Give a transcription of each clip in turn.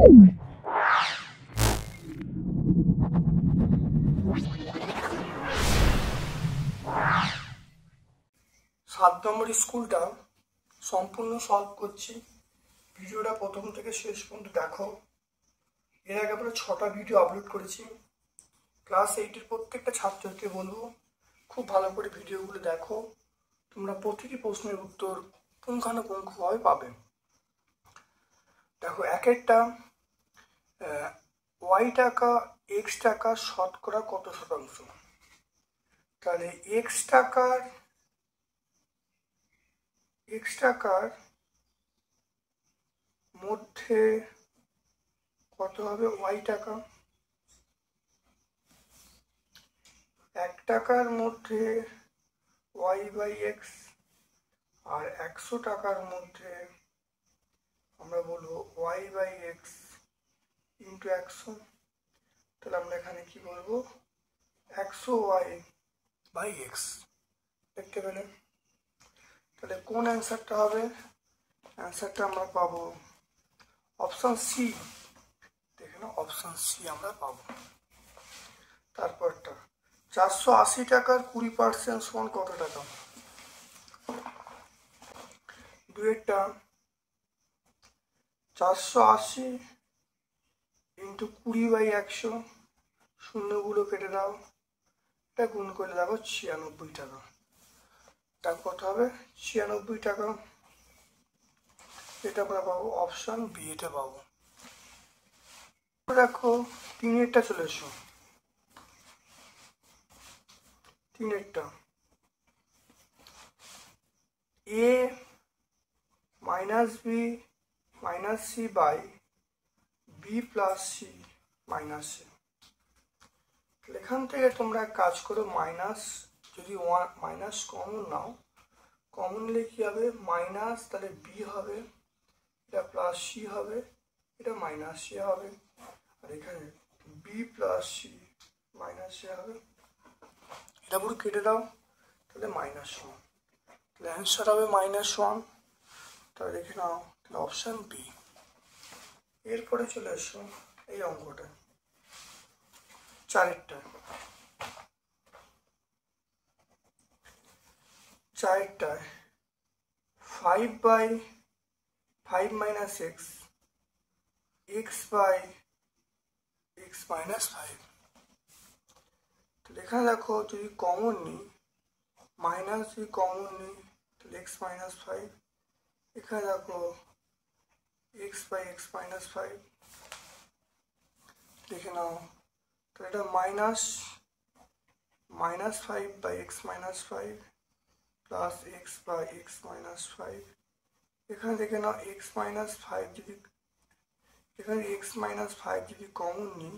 সাত নম্বর স্কুলটা সম্পূর্ণ সলভ করছি। ভিডিওটা প্রথম থেকে শেষ পর্যন্ত দেখো। এর আগে আমরা 6টা ভিডিও আপলোড করেছি। ক্লাস 8-এর প্রত্যেকটা ছাত্রকে বলবো খুব ভালো করে ভিডিওগুলো দেখো, তোমরা প্রতিটি প্রশ্নের উত্তর পুঙ্খানুপুঙ্খভাবে পাবে। দেখো, এক একটা ওয়াই টাকা এক্স টাকা শতকরা কত শতাংশ। তাহলে এক্স টাকার মধ্যে কত হবে ওয়াই টাকা, 1 টাকার মধ্যে ওয়াই বাই এক্স, আর 100 টাকার মধ্যে আমরা বলবো ওয়াই বাই এক্স ইন্টু 100। তাহলে আমরা এখানে কি বলবো 100 ওয়াই বাই এক্স। দেখতে পেলে? তাহলে কোন অ্যান্সারটা হবে? অ্যান্সারটা আমরা পাবো অপশান সি। দেখে নাও, অপশান সি আমরা পাবো। তারপরটা 480 টাকার 20% সমান কত টাকা। দুয়েরটা 480 ইন্টু 20/100, শূন্যগুলো কেটে দাও, এটা গুণ করে দেখো 96 টাকা। এটা কত হবে 96 টাকা। এটা আমরা পাবো অপশান বি, এটা পাবো। দেখো 3-এরটা চলে এসো। 3-এরটা A minus B minus C by B plus C minus C. এখান থেকে তোমরা কাজ করো, মাইনাস যদি মাইনাস কমন নাও, কমন নিলে কি হবে মাইনাস, তাহলে বি হবে, এটা প্লাস সি হবে, এটা মাইনাস সি হবে, আর এখানে B plus C minus C হবে। এটা পুরো কেটে দাও, তাহলে -1। তাহলে অ্যান্সার হবে -1। তাহলে দেখে নাও, তাহলে অপশান বি। এরপরে চলে এসো এই অঙ্কটা 4-এরটা। 4-টায় 5/5 minus x, x by x minus 5। তো এখানে দেখো যদি কমন নিই, মাইনাস যদি কমন নিই তাহলে x minus 5, এখানে দেখো x by x minus 5। দেখে নাও, তো এটা -5/x minus 5 plus x by x minus 5। এখানে দেখে নাও x minus 5 যদি, এখানে x minus 5 যদি কমন নিই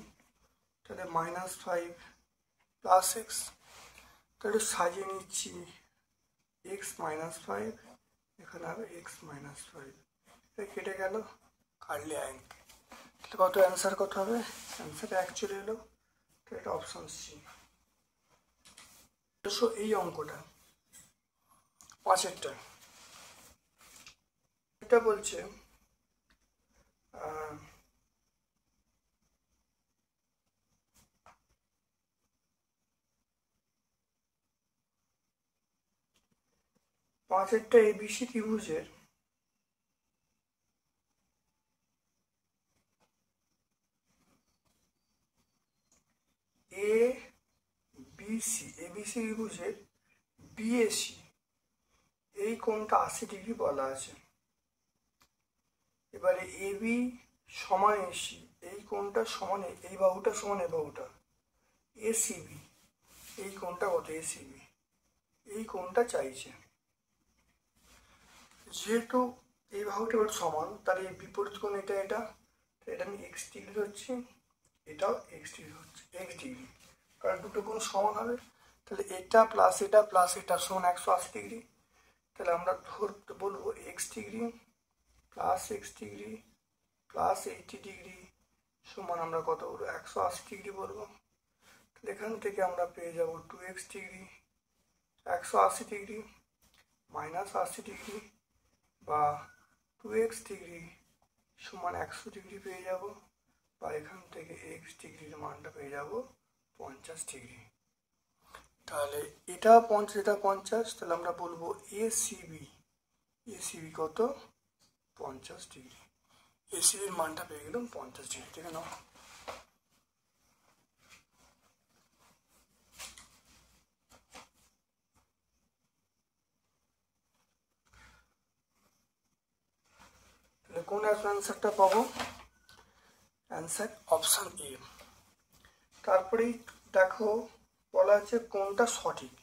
তাহলে -5 প্লাস x। তাহলে সাজিয়ে নিচ্ছি x minus 5, এখানে হবে x minus 5। এটা কেটে গেল, কাটলে আইন। তাহলে কত অ্যান্সার কত হবে? অ্যান্সার 1 চলে এলো। তো এটা অপশন সি। এই অঙ্কটা 5-এরটা, এটা বলছে পাঁচেরটা এবিসি ত্রিভুজের এবিসি ত্রিভুজের বিএসি এই কোণটা 80 ডিগ্রি বলা আছে। এবারে এবি সমান এসি, এই কোণটা সমান, এই বাহুটা সমান এই বাহুটা, এসিবি এই কোণটা কত, এসিবি এই কোণটা চাইছে। যেহেতু এই বাহুটা এবার সমান, তাহলে এই বিপরীত কোণ এটা, এটা আমি x ডিগ্রি হচ্ছে, এটাও x ডিগ্রি হচ্ছে, x ডিগ্রি, কারণ দুটো কোণ সমান হবে। তাহলে এটা প্লাস এটা সমান 180 ডিগ্রি। তাহলে আমরা ধরতে বলবো x degree plus x degree plus 80 degree সমান আমরা কত বলবো 180 ডিগ্রি বলবো। তাহলে এখান থেকে আমরা পেয়ে যাব 2x degree 180 degree minus 80 degree বা 2x ডিগ্রি সমান 100 ডিগ্রি পেয়ে যাব, বা এখান থেকে x ডিগ্রির মানটা পেয়ে যাব 50 ডিগ্রি। তাহলে এটা 50, এটা 50, তাহলে আমরা বলবো এসিবি কত? 50 ডিগ্রি। এসিবির মানটা পেয়ে গেলাম 50 ডিগ্রি। ঠিক আছে, কোন অ্যান্সারটা পাবো? Answer option A. তারপরেই দেখো বলা আছে কোনটা সঠিক।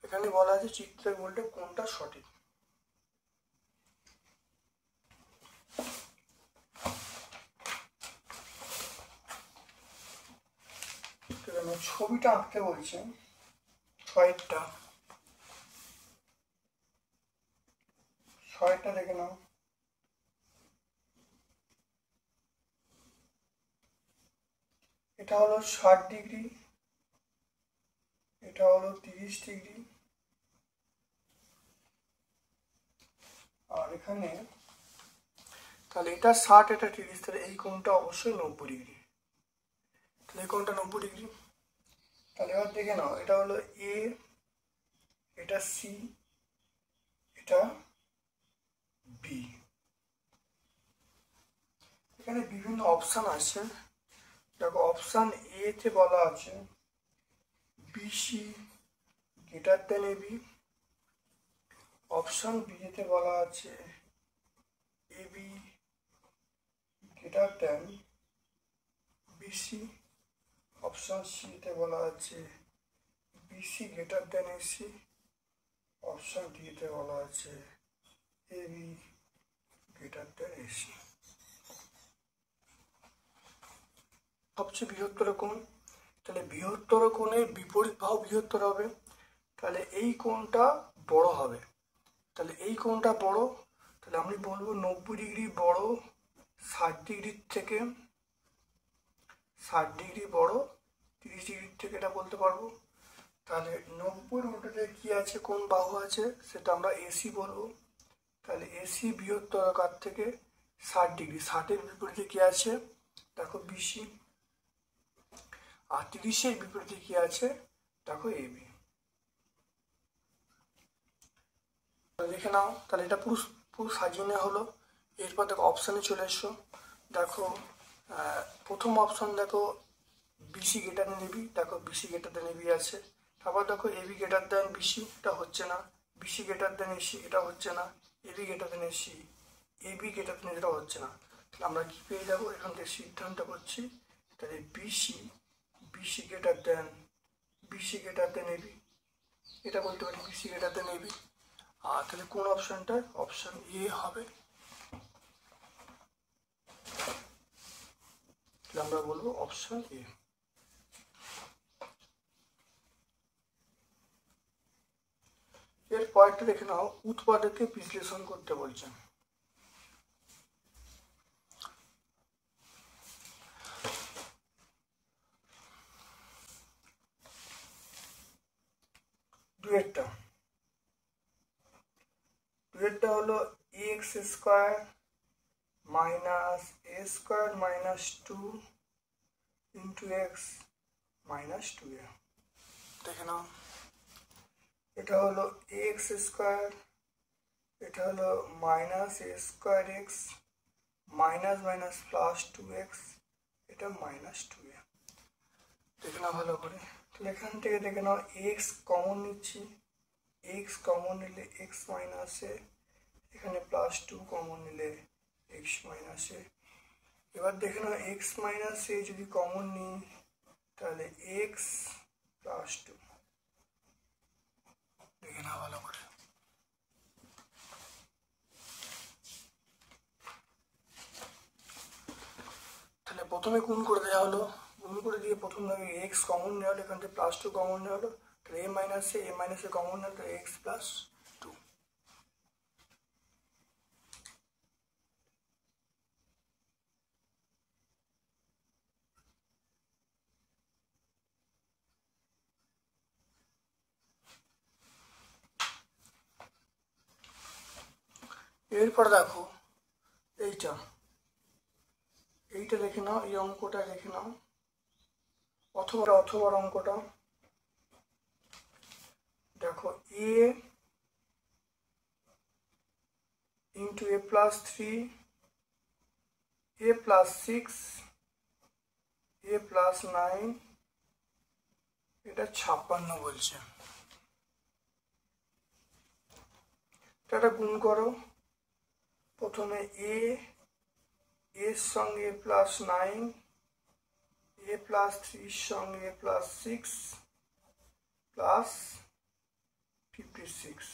এখানে বলা আছে চিত্রে বলতে কোনটা সঠিক। ছবিটা আঁকতে বলছে, ছয়টা দেখে নাও। এটা হলো 60 ডিগ্রি, এটা হলো 30 ডিগ্রি, আর এখানে তাহলে এটা 60, এটা 30, তাহলে এই কোণটা অবশ্যই 90 ডিগ্রি। তাহলে এই কোণটা 90 ডিগ্রি। তাহলে এবার দেখে নাও, এটা হলো এ, এটা সি, এটা বি। এখানে বিভিন্ন অপশান আছে। দেখো অপশান এ তে বলা আছে BC greater than AB. Option B তে বলা আছে AB greater than BC. Option C তে বলা আছে BC greater than AC. Option D তে বলা আছে এবি গ্রেটার দেন এসি। সবচেয়ে বৃহত্তর কোণ, তাহলে বৃহত্তর কোণের বিপরীত বাহু বৃহত্তর হবে, তাহলে এই কোণটা বড় হবে। তাহলে এই কোণটা বড়, তাহলে আমি বলবো 90 ডিগ্রি বড় 60 ডিগ্রির থেকে, 60 ডিগ্রি বড় 30 ডিগ্রির থেকে, এটা বলতে পারবো। তাহলে 90-র উল্টোতে কি আছে, কোন বাহু আছে, সেটা আমরা এসি বলবো। তাহলে এসি বৃহত্তর কার থেকে? 60 ডিগ্রি। 60-এর বিপরীতে কি আছে দেখো বিসি, আর 30-এর বিপরীতে কি আছে দেখো এবি। দেখে নাও, তাহলে এটা পুরো সাজিয়ে নেওয়া হলো। এরপর দেখো অপশানে চলে এসো। দেখো প্রথম অপশান দেখো বিসি গ্রেটার দেন এবি, দেখো বিসি গ্রেটার দেন এবি আছে। তারপর দেখো এবি গ্রেটার দেন বিসি, এটা হচ্ছে না। বিসি গ্রেটার দেন এসি, এটা হচ্ছে না। AB greater than AC, AB greater than এটা হচ্ছে না। তাহলে আমরা কি পেয়ে যাবো? এখান থেকে সিদ্ধান্ত করছি, তাহলে বিসি গ্রেটার দেন এবি, এটা বলতে পারি বিসি গ্রেটার দেন এবি। আর তাহলে কোন অপশানটা? অপশান এ হবে। তাহলে আমরা বলবো অপশান এ। এর পরেরটা দেখে নাও, উৎপাদকে বিশ্লেষণ করতে বলছেন। দুয়েরটা হলো x square minus a square minus 2 into x minus 2a। দেখে নাও, এটা হলো এক্স স্কোয়ার, এটা হলো minus a square x minus minus plus 2x, এটা মাইনাস 2a। দেখে নাও ভালো করে। তাহলে এখান থেকে দেখে নাও এক্স কমন নিচ্ছি, এক্স কমন নিলে এক্স মাইনাস এ, এখানে প্লাস 2 কমন নিলে এক্স মাইনাস এ। এবার দেখে নাও এক্স মাইনাস এ যদি কমন নিই তাহলে এক্স প্লাস 2। দেখে নাও ভালো করে। তাহলে প্রথমে গুণ করে দেওয়া হলো, গুণ করে দিয়ে প্রথম এক্স কমন নেওয়া হলো, এখান থেকে প্লাস 2 কমন নেওয়া হলো, তাহলে এ মাইনাসে কমন নেওয়া হলো এক্স প্লাস 2। এরপর দেখো এইটা এইটা দেখে নাও, এই অঙ্কটা দেখে নাও, অথবা অঙ্কটা দেখো, a into a plus 3 a plus 6 a plus 9 এটা 56 বলছে। এটা গুণ করো, প্রথমে a এর সঙ্গে প্লাস 9 a প্লাস 3 সঙ্গে প্লাস 6 প্লাস 56,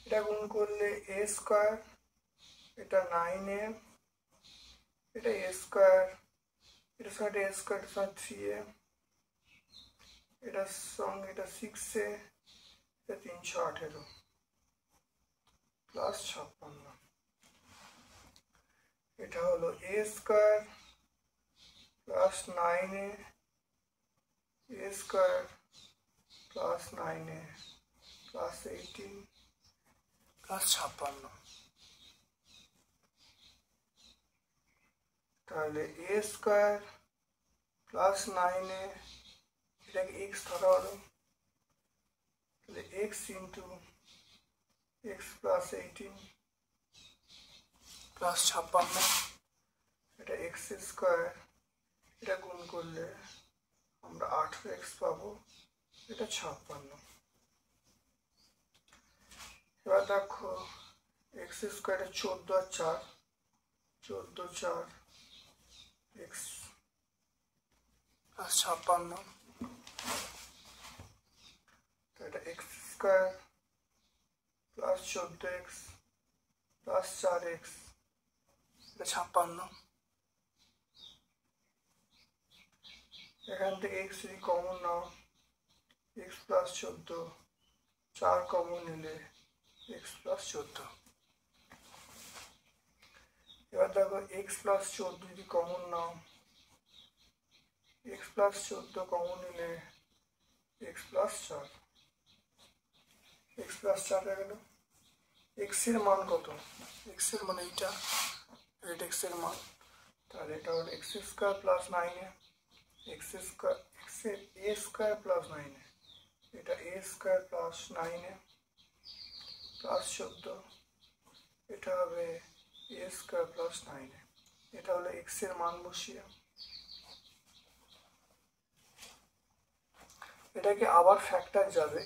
এটা গুণ করলে a স্কয়ার, এটা 9a, এটা a স্কয়ার, এটার সঙ্গে a স্কয়ার, এটার সঙ্গে 3a, এটার সঙ্গে এটা 6a, এটা 318 প্লাস 56, এটা হলো a square plus 9a a square plus 9a plus 18 plus 56, তাহলে a স্কয়ার প্লাস 9a এটাকে x ধরা হলো, তাহলে x into x plus 18 plus 56, এটা x স্কয়ার, এটা গুণ করলে আমরা 8x পাবো, এটা 56। এবার দেখো x স্কয়ারে 14 আর 4, 14 4 x প্লাস 56, এটা x square plus 14x plus 4x, এটা 56। এখান থেকে x যদি কমন নাও, x প্লাস 14, 4 কমন নিলে x প্লাস 14। এবার দেখো x প্লাস 14 যদি কমন নাও, x প্লাস 14 কমন নিলে x প্লাস 4, x প্লাস 4 হয়ে গেল। x এর মান কত? x এর মান এইটা, এটা x এর মান, তাহলে এটা হলো x square plus 9a, x square, x এর a স্কয়ার প্লাস 9a, এটা a square plus 9a plus 14, এটা হবে a স্কয়ার প্লাস 9a, এটা হলো x এর মান বসিয়ে। এটাকে আবার ফ্যাক্টর যাবে,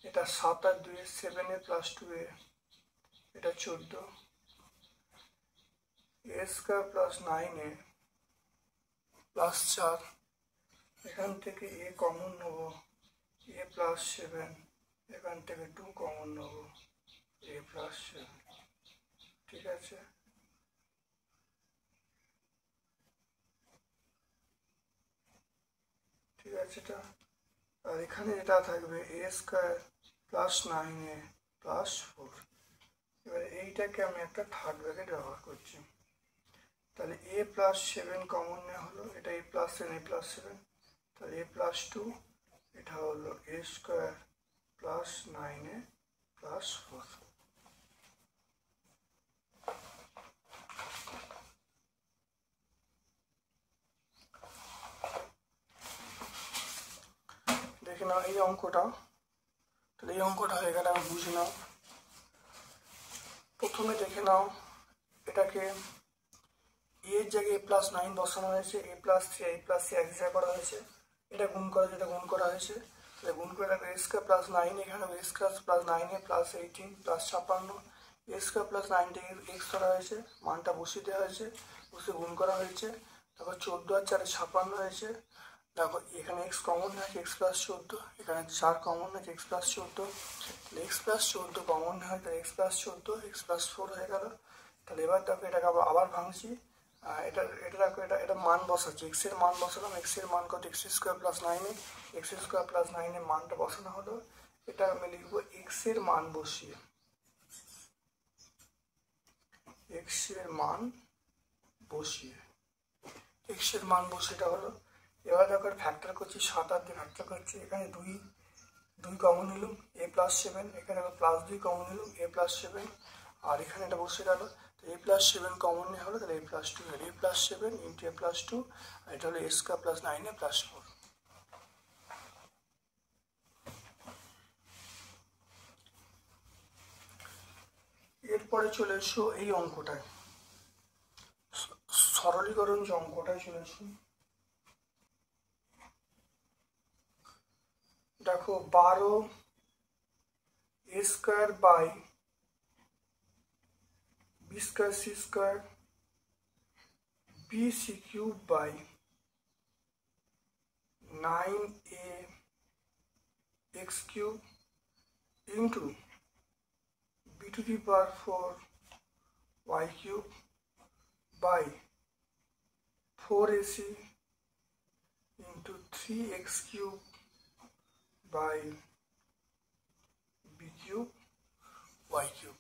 এটা 7 আর 2 7a প্লাস 2a, এটা 14, a square plus 9a plus 4, এখান থেকে a কমন নেব, a প্লাস 7, এখান থেকে 2 কমন নেব, a প্লাস 7, ঠিক আছে। ঠিক আছে, এটা আর এখানে এটা থাকবে a square plus 9a plus 4। এবারে এইটাকে আমি একটা থার্ড ব্র্যাকেট ব্যবহার করছি, তাহলে a প্লাস 7 কমন নেওয়া হলো, এটা a প্লাস 7 a প্লাস 7, তাহলে a প্লাস 2, এটা হলো a square plus 9a plus 4। দেখে নাও এই অঙ্কটা, তাহলে এই অঙ্কটা হয়ে গেলে আমি বুঝে নাও। প্রথমে দেখে নাও, এটাকে এর জায়গায় a প্লাস 9 বসানো হয়েছে, a প্লাস 3 a প্লাস 3 এক জায়গায় করা হয়েছে, এটা গুণ করা, যেটা গুণ করা হয়েছে, তাহলে গুণ করে দেখো a স্কয়ার প্লাস 9, এখানে a square plus 9a plus 18 plus 56, a square plus 9 থেকে x ধরা হয়েছে, মানটা বসিয়ে দেওয়া হয়েছে, বসে গুণ করা হয়েছে, তারপর 14 আর 4 56 হয়েছে, দেখো এখানে x কমন আছে, x প্লাস 14, এখানে 4 কমন আছে, x প্লাস 14, তাহলে x প্লাস 14 কমন হয়, তাহলে x প্লাস 14 x প্লাস 4 হয়ে গেল। তাহলে এবার দেখো এটাকে আবার ভাঙছি, এটা এটা দেখো, এটা মান বসাচ্ছি, x এর মান বসালাম, x এর মান কত, x square plus 9a, x square plus 9 মানটা বসানো হলো, এটা আমি লিখবো x এর মান বসিয়ে, x এর মান বসিয়ে, x এর মান বসিয়ে এটা হলো। এবার দেখো ফ্যাক্টর করছি, 7 আর 2 ফ্যাক্টর করছি, এখানে 2 কমন নিলাম, a প্লাস 7, এখানে প্লাস 2 কমন নিলাম, a প্লাস 7, আর এখানে এটা বসে গেল। তো a+7 কমন নেওয়া হলো, তাহলে a+2 a+7 ইন্টু a+2, আর এটা হলো a² + 9a + 4। এরপরে চলে এসো এই অঙ্কটায়, সরলীকরণ যে অঙ্কটায় চলে এসো। দেখো 12 a² by b² c² bc³ by 9a x³ into b⁴ y³ by 4ac into 3x³ by b³ y³।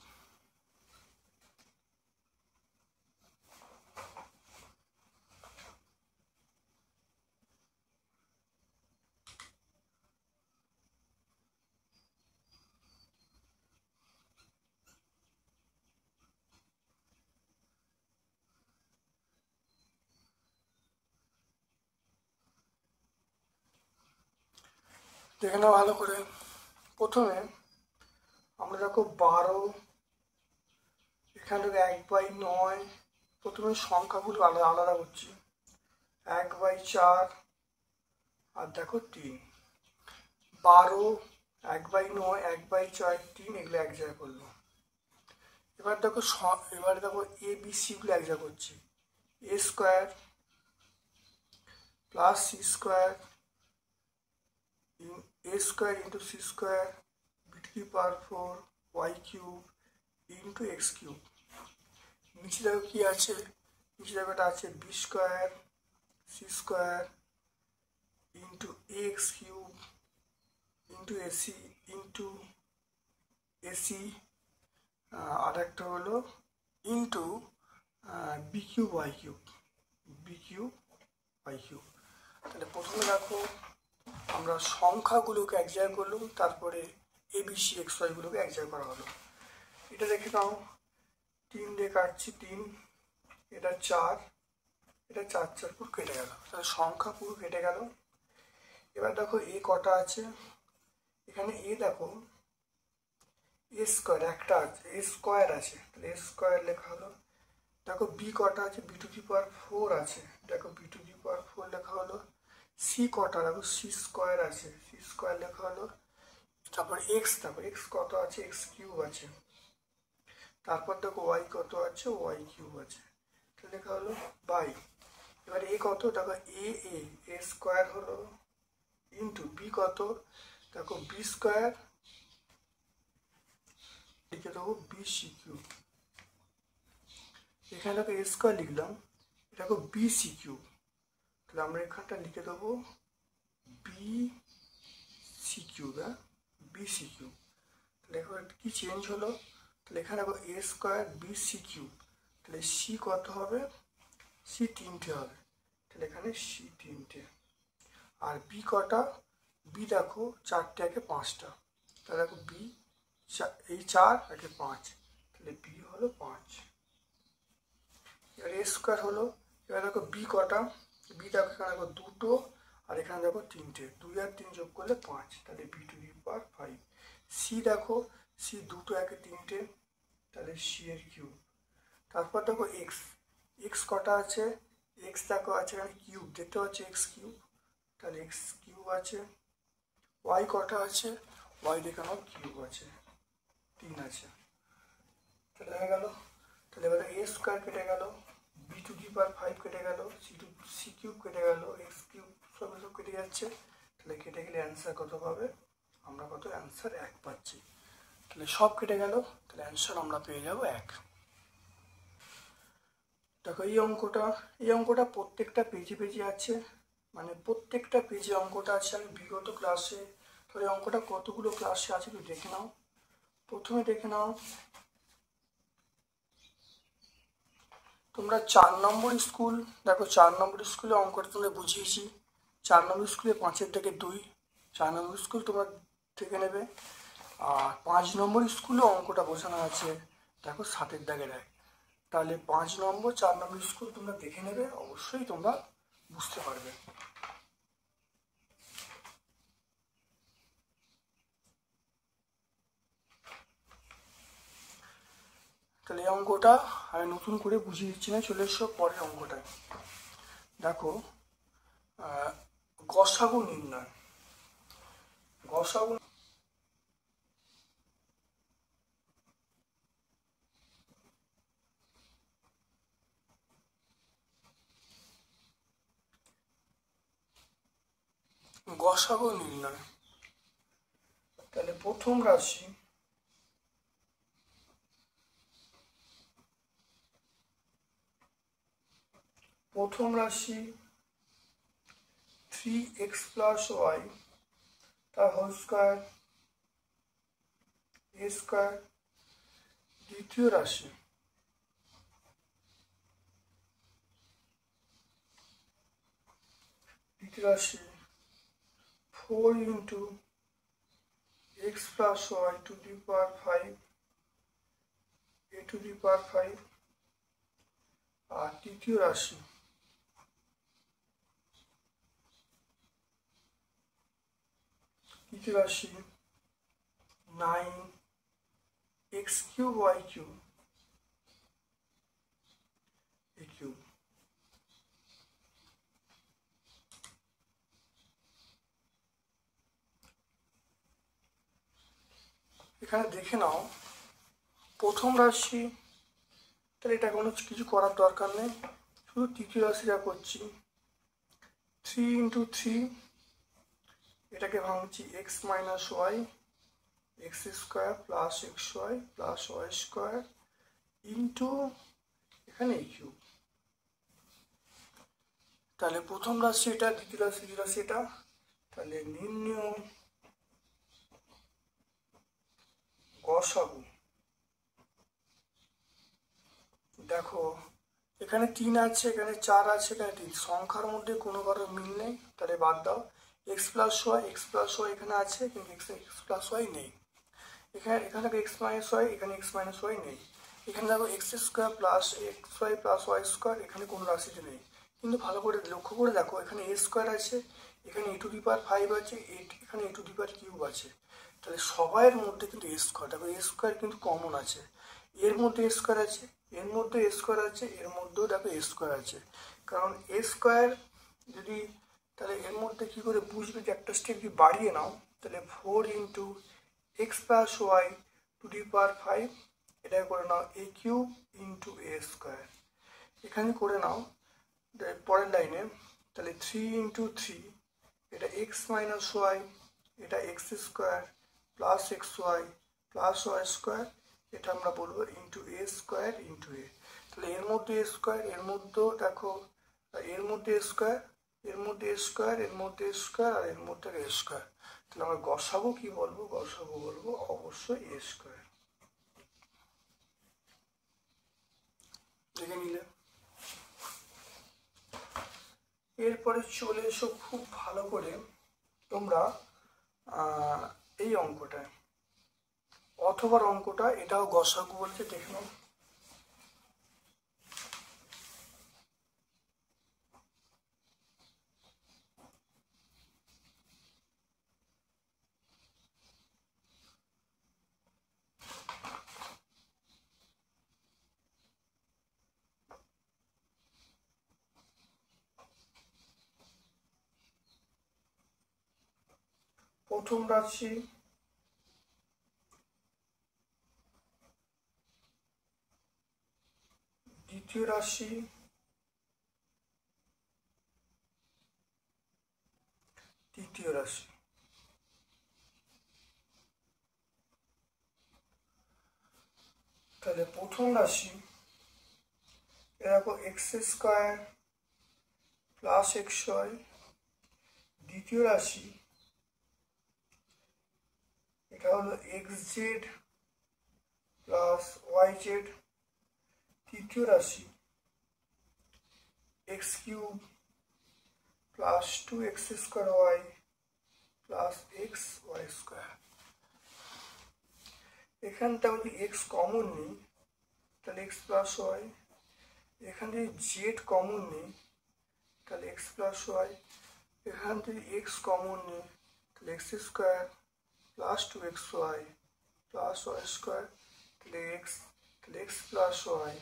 দেখে নাও ভালো করে। প্রথমে আমরা দেখো 12, এখান থেকে 1/9, প্রথমে সংখ্যাগুলো আলাদা আলাদা করছি, 1/4 আর দেখো 3। 12, 1/9, 1/4, 3 এগুলো এক জায়গায় করলো। এবার দেখো এ বি সিগুলো এক জায়গায় করছি, a² + c² a² into c² b⁴ y³ into x³ নিচে দেখো কি আছে, নিচে দেখো এটা আছে b² c² into ax³ into ac into ac, আর একটা হলো ইন্টু b³ y³। তাহলে প্রথমে দেখো আমরা সংখ্যাগুলোকে এক জায়গায় করলাম, তারপরে abc xy গুলোকে এক জায়গায় করা হলো। এটা দেখে নাও, 3 দিয়ে কাটছি, 3, এটা 4, এটা 4 পুরো কেটে গেল, তাহলে সংখ্যা পুরো কেটে গেল। এবার দেখো এ কটা আছে, এখানে এ দেখো a² একটা আছে, a² আছে, তাহলে a² লেখা হলো। দেখো বি কটা আছে, b⁴ আছে, দেখো b⁴ লেখা হলো। সি কটা, দেখো c² আছে, c² লেখা হলো। তারপর এক্স, দেখো এক্স কত আছে, x³ আছে। তারপর দেখো ওয়াই কত আছে, y³ আছে, তাহলে লেখা হলো বাই। এবার এ কত, দেখো a² হলো ইন্টু বি কত, দেখো b² লিখে দেবো bc³। এখানে দেখো a² লিখলাম, দেখো bc³, তাহলে আমরা এখানটা লিখে দেবো bc³, bc³। তাহলে এখানে কি চেঞ্জ হলো, তাহলে এখানে দেখো a² bc³, তাহলে সি কত হবে, সি 3টে হবে, তাহলে এখানে সি 3টে। আর বি কটা, বি দেখো 4টে একে 5টা, তাহলে দেখো বি এই 4 একে 5, তাহলে বি হলো 5। এবার a² হলো, এবার দেখো বি কটা, বি দেখো এখানে দেখো 2টো, আর এখানে দেখো 3টে, 2 আর 3 যোগ করলে 5, তাহলে b⁵। সি দেখো, সি 2টো একে 3টে, তাহলে সি এর কিউব। তারপর দেখো এক্স, এক্স কটা আছে, এক্স দেখো আছে এখানে কিউব, দেখতে পাচ্ছি x³, তাহলে x³ আছে। ওয়াই কটা আছে, ওয়াই দেখে নাও কিউব আছে, 3 আছে, তাহলে হয়ে গেল। তাহলে এবারে a² কেটে গেল, b⁵ কেটে গেল, c³ কেটে গেল, x³ সব কেটে যাচ্ছে, তাহলে কেটে গেলে অ্যান্সার কত পাবে, আমরা কত অ্যান্সার 1 পাচ্ছি। তাহলে সব কেটে গেল, তাহলে অ্যান্সার আমরা পেয়ে যাব 1। দেখো এই অঙ্কটা প্রত্যেকটা পেজে আছে, মানে প্রত্যেকটা পেজে অঙ্কটা আছে। আমি বিগত ক্লাসে, তাহলে অঙ্কটা কতগুলো ক্লাসে আছে একটু দেখে নাও। প্রথমে দেখে নাও তোমরা 4 নম্বর স্কুল, দেখো 4 নম্বর স্কুলে অঙ্কটা তোমরা বুঝিয়েছি, 4 নম্বর স্কুলে 5-এর থেকে 2, 4 নম্বর স্কুল তোমরা দেখে নেবে। আর 5 নম্বর স্কুলে অঙ্কটা বোঝানো আছে, দেখো 7-এর দাগের 1। তাহলে 5 নম্বর 4 নম্বর স্কুল তোমরা দেখে নেবে, অবশ্যই তোমরা বুঝতে পারবে। তাহলে এই অঙ্কটা আমি নতুন করে বুঝিয়ে দিচ্ছি না, চলে এসো পরের অঙ্কটায়। দেখো গসাগু নির্ণয়। গসাগু নির্ণয়। তাহলে প্রথম রাশি থ্রি এক্স প্লাস ওয়াই তার হোল স্কোয়ার এ স্কোয়ার। দ্বিতীয় রাশি four into x plus y to the power 5 a to the power 5। আর তৃতীয় রাশি nine x cube y cube a cube. এখানে দেখে নাও প্রথম রাশি, তাহলে এটা কোনো কিছু করার দরকার নেই, শুধু তৃতীয় রাশিটা করছি। 3 ইন্টু 3, এটাকে ভাঙছি x minus y x square plus x y plus y square into এখানে এ কিউব। তাহলে প্রথম রাশি এটা, দ্বিতীয় রাশি এটা। তাহলে নির্ণয় গসাগু। দেখো এখানে 3 আছে, এখানে 4 আছে, এখানে 3, সংখ্যার মধ্যে কোনো কারোর মিল নেই, তাহলে বাদ দাও। এক্স প্লাস ওয়াই এখানে আছে, কিন্তু এক্স প্লাস ওয়াই নেই। এখানে দেখো এক্স মাইনাস ওয়াই, এখানে এক্স মাইনাস ওয়াই নেই। এখানে দেখো x square plus x y plus y square, এখানে কোনো রাশিতে নেই। কিন্তু ভালো করে লক্ষ্য করে দেখো, এখানে এ স্কোয়ার আছে, এখানে এ টু দি পাওয়ার 5 আছে, এখানে এ টু দি পাওয়ার কিউব আছে। তাহলে সবাইয়ের মধ্যে কিন্তু এ স্কোয়ার, দেখো এ স্কোয়ার কিন্তু কমন আছে, এর মধ্যে এ স্কোয়ার আছে, এর মধ্যে এ স্কোয়ার আছে, এর মধ্যেও দেখো এ স্কোয়ার আছে। কারণ এ স্কোয়ার যদি, তাহলে এর মধ্যে কী করে বুঝবে যে একটা স্টেপ যদি বাড়িয়ে নাও, তাহলে 4 into x plus y to the power 5, এটা করে নাও a cube into a square. এখানে করে নাও পরের লাইনে, তাহলে 3 ইন্টু 3, এটা এক্স মাইনাস ওয়াই, এটা x square plus x y plus y square, এটা আমরা বলবো into a square into a. তাহলে এর মধ্যে এ স্কোয়ার, এর মধ্যেও দেখো এর মধ্যে এ স্কোয়ার, এর মধ্যে এ স্কোয়ার, এর মধ্যে এ স্কোয়ার, আর এর মধ্যে এ স্কোয়ার। তাহলে আমরা গসাগু কি বলবো? গসাগু বলবো অবশ্যই এ স্কোয়ার। দেখে নিলে। এরপরে চলে এসো খুব ভালো করে তোমরা এই অঙ্কটায়, অথবা অঙ্কটা, এটাও গসাগু বলতে, দেখে নাও। প্রথম রাশি দ্বিতীয় রাশি তৃতীয় রাশি। তাহলে প্রথম রাশি এরকম x square plus x y. দ্বিতীয় রাশি এটা হলো x z plus y z. তৃতীয় রাশি x cube plus 2x square y plus x y square. এখানটা যদি এক্স কমন নিই, এক্স প্লাস ওয়াই, এখান থেকে জেড কমন নিই তাহলে এক্স প্লাস ওয়াই, এখান থেকে এক্স কমন নিই তাহলে x square plus 2xy plus y square, তাহলে এক্স প্লাস ওয়াই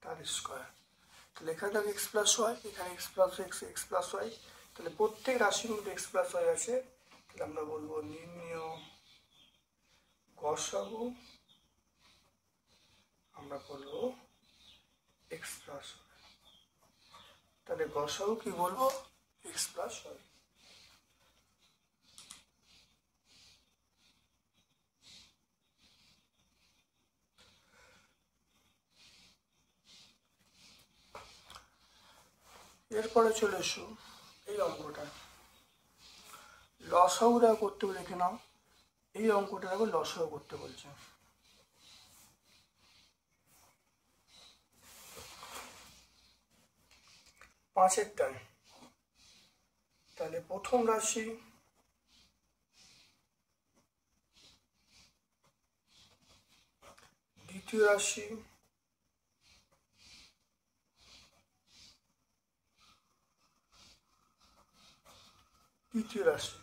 তার স্কোয়ার। তাহলে এখানে থাকে এক্স প্লাস ওয়াই, এখানে x plus x plus y, তাহলে প্রত্যেক রাশির মধ্যে এক্স প্লাস ওয়াই আছে। তাহলে আমরা বলবো নির্ণয় গসাগু, আমরা বলবো এক্স প্লাস ওয়াই। তাহলে গসাগু কি বলবো? X plus y. এরপরে চলে এসো এই অঙ্কটা, লসাগুটা করতে লিখে নাও। এই অঙ্কটা দেখো লসাগু করতে বলছে। পাঁচেরটায় তাহলে প্রথম রাশি দ্বিতীয় রাশি তৃতীয় রাশি,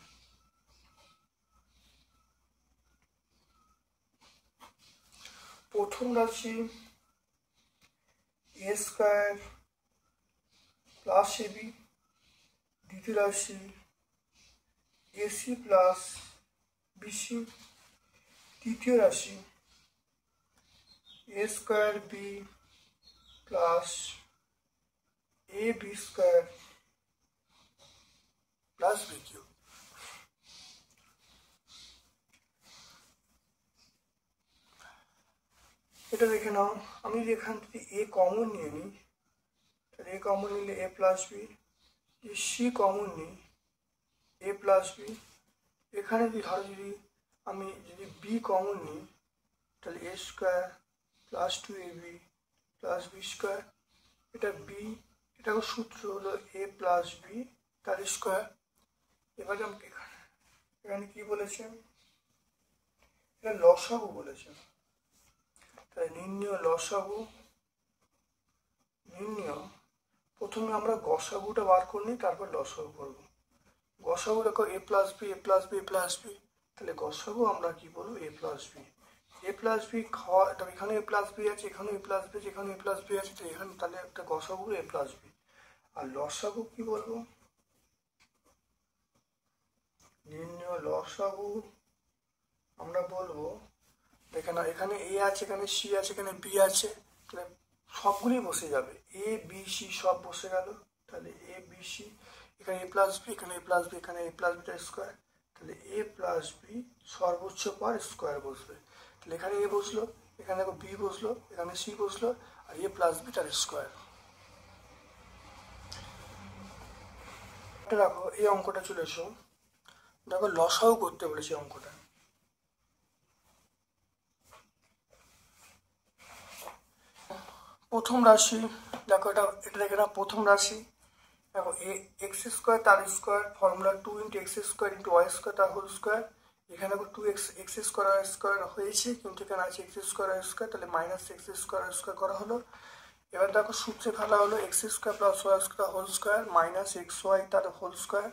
প্রথম রাশি এ স্কোয়ার প্লাস এবি, দ্বিতীয় রাশি এসি প্লাস বিসি, তৃতীয় রাশি a square b plus a b square plus b cube. এটা দেখে নাও, আমি যদি এখান থেকে এ কমন নিয়ে নিই তাহলে এ কমন নিলে এ প্লাস বি, সি কমন নিই এ প্লাস বি, এখানে যদি ধরো আমি যদি বি কমন নিই তাহলে a square plus 2ab plus b square, এটা বি, এটা সূত্র হলো এ প্লাস বি তার স্কোয়ার। এবারে আমাকে এখানে কি বলেছে? এটা লসাগু বলেছে। তাই নির্ণয় লসাগু, নির্ণয় প্রথমে আমরা গসাগুটা বার করে নিই, তারপর লসাগু করব। গসাগু দেখো এ plus B A plus B A plus B, তাহলে গসাগু আমরা কি বলবো? এ প্লাস বি। এ প্লাস বি খাওয়া, এখানে এ প্লাস বি আছে, এখানে এ প্লাস বি আছে, এখানে এ প্লাস বি আছে, তো এখানে তাহলে একটা গসাগু এ প্লাস বি। আর লসাগু কি বলবো? নির্ণয় লসাগু আমরা বলবো, দেখে না এখানে এ আছে, এখানে সি আছে, এখানে বি আছে, তাহলে সবগুলি বসে যাবে, এ বি সি সব বসে গেল। তাহলে এ বি সি, এখানে এ প্লাস বি, এখানে এ প্লাস বি, এখানে এ প্লাস বিটা স্কোয়ার, তাহলে এ প্লাস বি সর্বোচ্চ পর স্কোয়ার বসবে। তাহলে এখানে এ বসলো, এখানে দেখো বি বসলো, এখানে সি বসলো, আর এ প্লাস বি তার স্কোয়ার। দেখো এই অঙ্কটা চলে এসো, দেখো লসাও করতে বলেছে অঙ্কটা। প্রথম রাশি দেখো, এটা দেখে না, প্রথম রাশি দেখো এক্স স্কোয়ার তার square, formula 2 × x square × y square তার হোল স্কোয়ার। এখানে দেখো 2x x square y square হয়েছে, কিন্তু এখানে আছে এক্স স্কোয়ার ওয়াই স্কোয়ার, তাহলে minus x square y square করা হলো। এবার দেখো সূত্রে ফেলা হলো x square plus y square whole square minus x y তার হোল স্কোয়ার,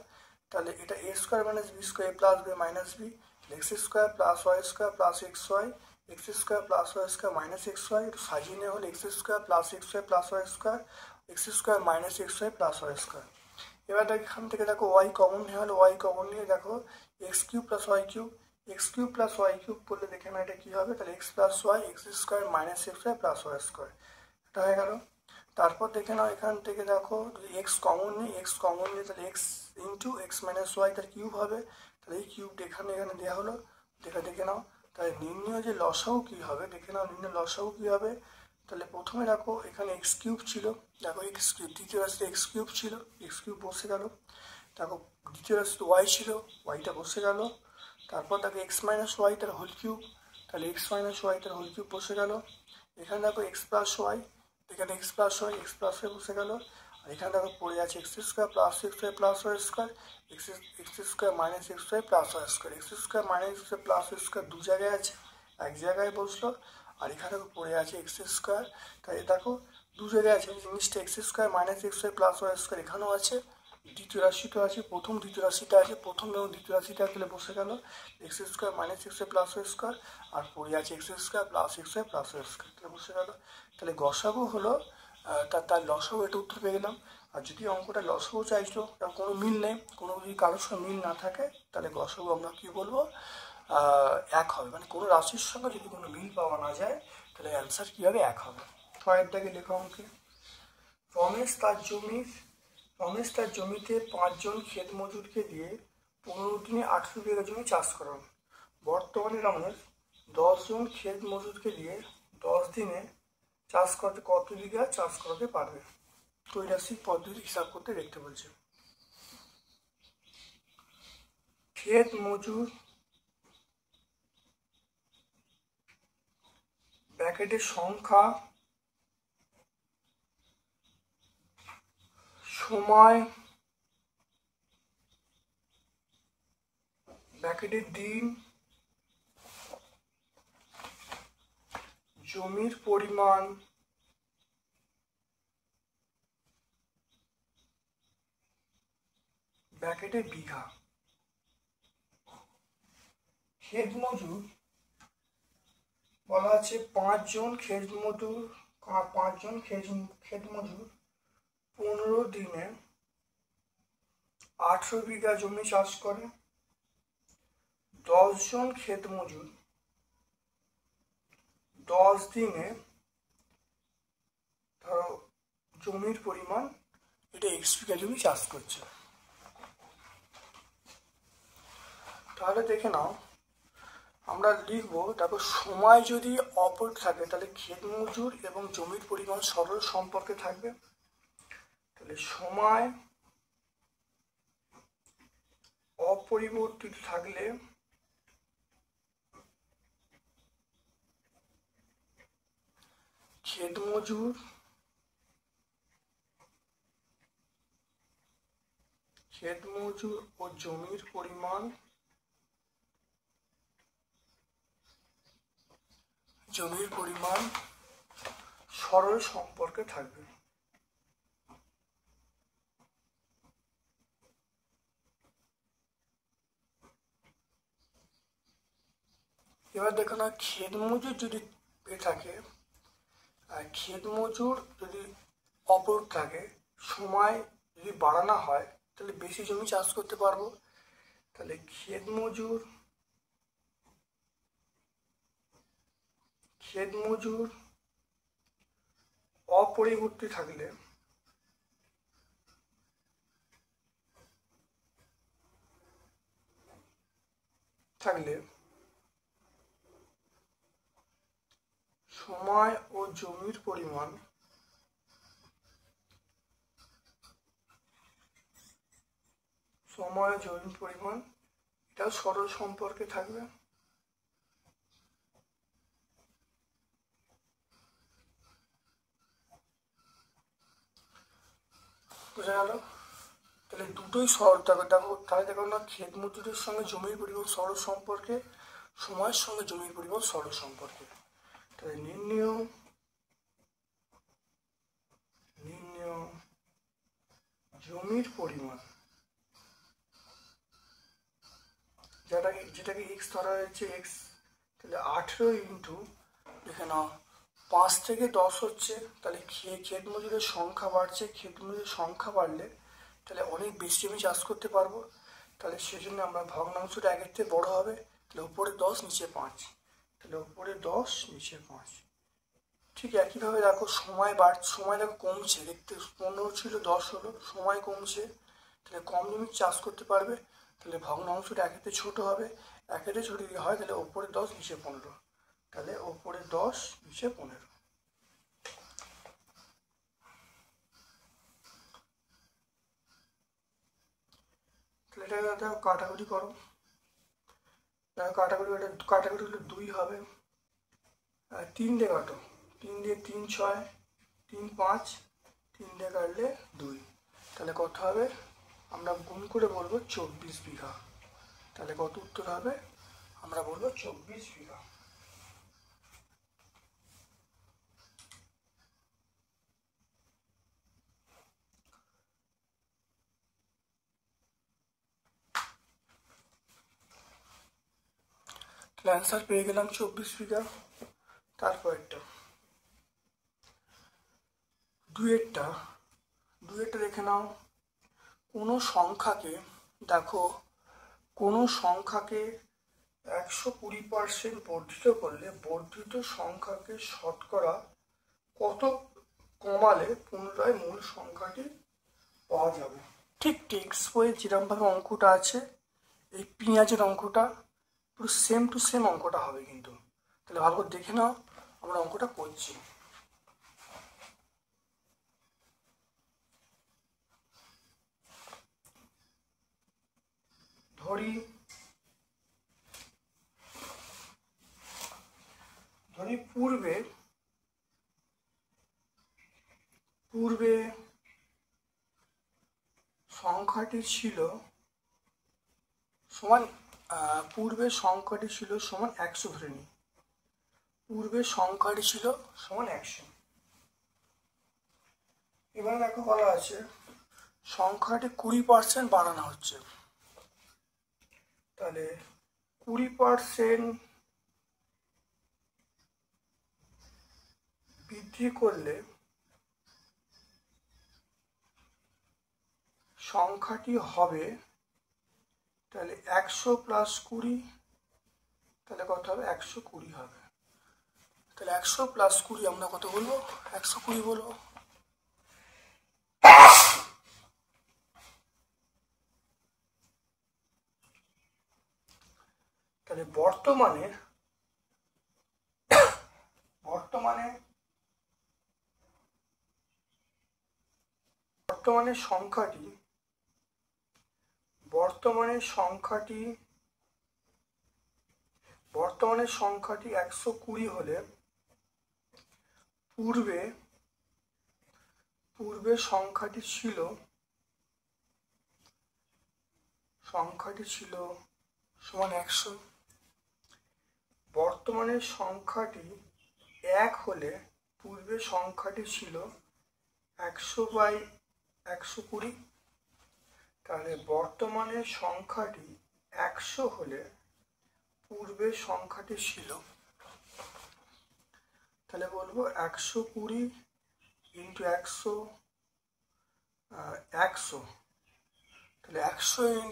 তাহলে এটা a square minus b square plus b minus b, x square plus y square plus x y, x square plus y square minus x y, একটু সাজিয়ে নেওয়া হলো x square plus x y plus y square, x square minus x y plus y square. এবার এখান থেকে দেখো Y common নেওয়া হলো, ওয়াই কমন নিয়ে দেখো x cube plus y cube, x cube plus y cube করলে দেখে না এটা কী হবে? তাহলে x plus y x square minus x y plus y square, এটা হয়ে গেল। তারপর দেখে নাও এখান থেকে দেখো যদি এক্স কমন নিই, এক্স কমন নিই তাহলে x into x minus y তার কিউব হবে, তাহলে এই কিউবটা এখানে দেওয়া হলো। দেখে নাও তাহলে নির্ণয় যে লসাগু কী হবে, দেখে নাও নির্ণয় লসাগু কী হবে। তাহলে প্রথমে দেখো এখানে এক্স কিউব ছিল, দেখো এক্স কিউব, দ্বিতীয় রাশিতে এক্স কিউব ছিল, এক্স কিউব বসে গেল। দেখো দ্বিতীয় রাশিতে ওয়াই ছিল, ওয়াইটা বসে গেল। তারপর দেখো এক্স মাইনাস ওয়াই তার হোল কিউব, তাহলে এক্স মাইনাস ওয়াই তার হোল কিউব বসে গেল। এখানে দেখো এক্স প্লাস ওয়াই, এখানে এক্স প্লাস ওয়াই বসে গেল। আর এখানে দেখো পড়ে আছে x square plus x y plus y square, x square minus x y plus y square, x square minus x y plus y square দু জায়গায় আছে, এক জায়গায় বসলো। আর এখানে পড়ে আছে এক্স স্কোয়ার। তাই দেখো দু জায়গায় আছে জিনিসটা, x square minus x y plus y square এখানেও আছে, দ্বিতীয় রাশিটা আছে, প্রথম দ্বিতীয় রাশিটা আছে, প্রথম এবং দ্বিতীয় রাশিটা তাহলে বসে গেল x square minus x y plus y square, আর পড়ে আছে x square plus x y plus y square, তাহলে বসে গেল। তাহলে গসাগু হলো তার লসাগু, এটা উত্তর পেয়ে গেলাম। আর যদি অঙ্কটা লসাগু চাইছো, তার কোনো মিল নেই, কোনো যদি কারোর সঙ্গে মিল না থাকে, তাহলে গসাগু আমরা কী বলবো, এক হবে, মানে কোনো রাশির সঙ্গে যদি কোনো মিল পাওয়া না যায় তাহলে অ্যান্সার কী হবে, এক হবে। ছয়ের দাগে লেখা অঙ্কে রমেশ তার জমিতে 5 জন ক্ষেত মজুরকে দিয়ে 15 দিনে 18 বিঘা জমি চাষ করান। বর্তমানে রমেশ 10 জন ক্ষেত মজুরকে দিয়ে 10 দিনে চাষ করতে কত বিঘা চাষ করাতে পারবে? ত্রৈরাশিক পদ্ধতি হিসাব করতে দেখতে বলছে। ক্ষেত মজুর ব্র্যাকেটের সংখ্যা, সময়, ব্র্যাকেটের দিন, জমির পরিমাণ, ব্র্যাকেটের বিঘা। ক্ষেত মজুর বলা আছে 5 জন ক্ষেত মজুর 15 দিনে 18 বিঘা জমি চাষ করে। 10 জন ক্ষেত মজুর 10 দিনে, ধরো জমির পরিমাণ এটা x বিঘা জমি চাষ করছে। তাহলে দেখে নাও, আমরা লিখবো, তারপর সময় যদি অপর থাকে তাহলে ক্ষেত মজুর এবং জমির পরিমাণ সরল সম্পর্কে থাকবে। তাহলে সময় অপরিবর্তিত থাকলে ক্ষেত মজুর ও জমির পরিমাণ সরল সম্পর্কে থাকবে। এবার দেখো না, ক্ষেত মজুর যদি থাকে আর ক্ষেত মজুর যদি অপর থাকে, সময় যদি বাড়ানো হয় তাহলে বেশি জমি চাষ করতে পারবো। তাহলে ক্ষেত মজুর অপরিবর্তিত থাকলে সময় ও জমির পরিমাণ এটাও সরল সম্পর্কে থাকবে। বোঝা গেল? তাহলে দুটোই সরল থাকবে। তাহলে দেখো না, ক্ষেত মজুরের সঙ্গে জমির পরিমাণ সরল সম্পর্কে, সময়ের সঙ্গে জমির পরিমাণ সরল সম্পর্কে। তাহলে নির্ণয় জমির পরিমাণ, যেটাকে এক্স ধরা হয়েছে, এক্স, তাহলে 18 ইন্টু দেখে নাও 5 থেকে 10 হচ্ছে, তাহলে ক্ষেত মজুরের সংখ্যা বাড়ছে, ক্ষেত মজুরের সংখ্যা বাড়লে তাহলে অনেক বেশি জমি চাষ করতে পারবো। তাহলে সেজন্য আমরা ভগ্নাংশটা আগের থেকে বড় হবে, তাহলে উপরে 10 নিচে 5, তাহলে উপরে 10 নিচে 5। ঠিক একইভাবে দেখো সময় দেখো কমছে, দেখতে 15 ছিল 10 হলো, সময় কমছে, তাহলে কম জমি চাষ করতে পারবে। তাহলে ভগ্নাংশটা একেতে ছোট হবে, একেতে ছোট যদি হয় তাহলে ওপরে 10 নিচে 15, তাহলে ওপরে 10 নিচে 15। তাহলে এটা দেখো কাটাকুটি করো, দেখো কাটাকুটি হলে 2 হবে, 3 দিয়ে কাটো, 3 দিয়ে 3 6, 3 5, 3 দিয়ে কাটলে 2, তাহলে কত হবে, আমরা গুণ করে বলবো 24 বিঘা। তাহলে কত উত্তর হবে, আমরা বলবো 24 বিঘা। তাহলে অ্যান্সার পেয়ে গেলাম 24 বিঘা। তারপরেরটা দুয়েরটা দেখে নাও। কোনো সংখ্যাকে দেখো, কোনো সংখ্যাকে 120% বর্ধিত করলে বর্ধিত সংখ্যাকে শতকরা কত কমালে পুনরায় মূল সংখ্যাটি পাওয়া যাবে। ঠিক টেক্সট বইয়ে যেরকমভাবে অঙ্কটা আছে, এই পেঁয়াজের অঙ্কটা পুরো সেম টু সেম অঙ্কটা হবে কিন্তু। তাহলে ভালো করে দেখে নাও, আমরা অঙ্কটা করছি। ধরি পূর্বে সংখ্যাটি ছিল সমান 100 ধরে নিই। পূর্বে সংখ্যাটি ছিল সমান 100। এবারে দেখো বলা আছে সংখ্যাটি 20% বাড়ানো হচ্ছে। তাহলে 20% বৃদ্ধি করলে সংখ্যাটি হবে, তাহলে 100 + 20, তাহলে কত হবে? 120 হবে। তাহলে 100 + 20 আমরা কত বলবো? 120 বলবো। তাহলে বর্তমানে সংখ্যাটি 120 হলে পূর্বে সংখ্যাটি ছিল সমান 100। বর্তমানে সংখ্যাটি 1 হলে পূর্বে সংখ্যাটি ছিল 100/120। তাহলে বর্তমানে সংখ্যাটি 100 হলে পূর্বের সংখ্যাটি ছিল, তাহলে বলবো 120 × 100 100। তাহলে 100 ×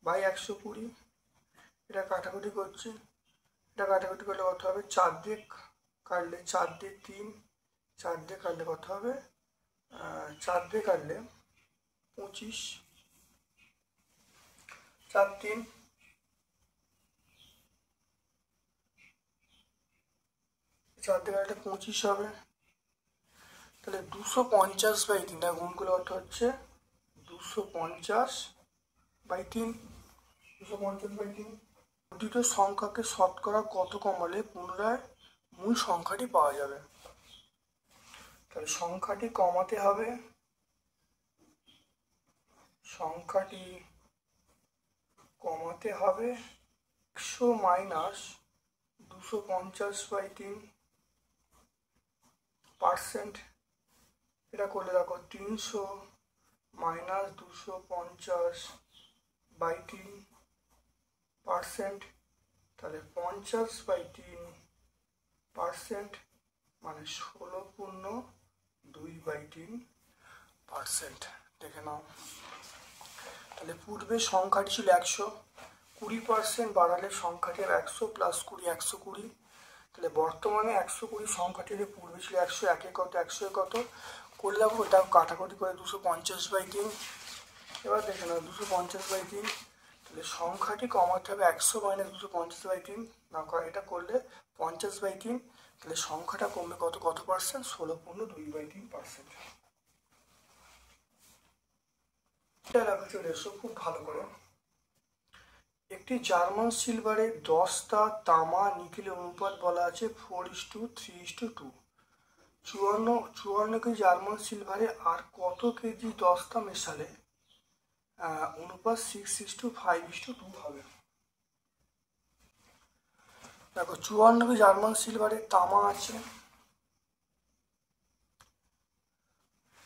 100/120। এটা কাটাকুটি করছি, এটা কাটাকুটি করলে কত হবে? 4 দিয়ে কাটলে 4 দিয়ে 3, 4 দিয়ে কাটলে কত হবে? 4 দিয়ে কাটলে 25, 4 3 4 দিয়ে কাটলে 25 হবে। তাহলে 250/3, গুণগুলো অর্থ হচ্ছে 250/3। 250/3। দুটো সংখ্যাকে শতকরা কত কমালে পুনরায় মূল সংখ্যাটি পাওয়া যাবে? তাহলে সংখ্যাটি কমাতে হবে, 100 - 250/3%। এটা করলে দেখো 300 - 250/3%। তাহলে 50/3% মানে 16/2/3%। দেখে নাও। তাহলে পূর্বের সংখ্যাটি ছিল 100, 20% বাড়ালে সংখ্যাটি 100 + 20 120। তাহলে বর্তমানে 120 সংখ্যাটি পূর্বে ছিল 100, 1 কত? 100 কত করলে দেখো ওটা কাটাকুটি করে 250/3। এবার দেখে নাও 250/3। তাহলে সংখ্যাটি কমাতে হবে 100 - 250/3 না, এটা করলে 50/3। তাহলে সংখ্যাটা কমবে কত পার্সেন্ট? 16.2/3%। এটা দেখো, চলে এসো খুব ভালো করে। একটি জার্মান সিলভারে 10টা তামা নিকেলের অনুপাত বলা আছে 4:3:2। 54 কেজি জার্মান সিলভারে আর কত কেজি 10টা মেশালে অনুপাত 6:5:2 হবে? দেখো 54 কেজি জার্মান সিলভারে তামা আছে,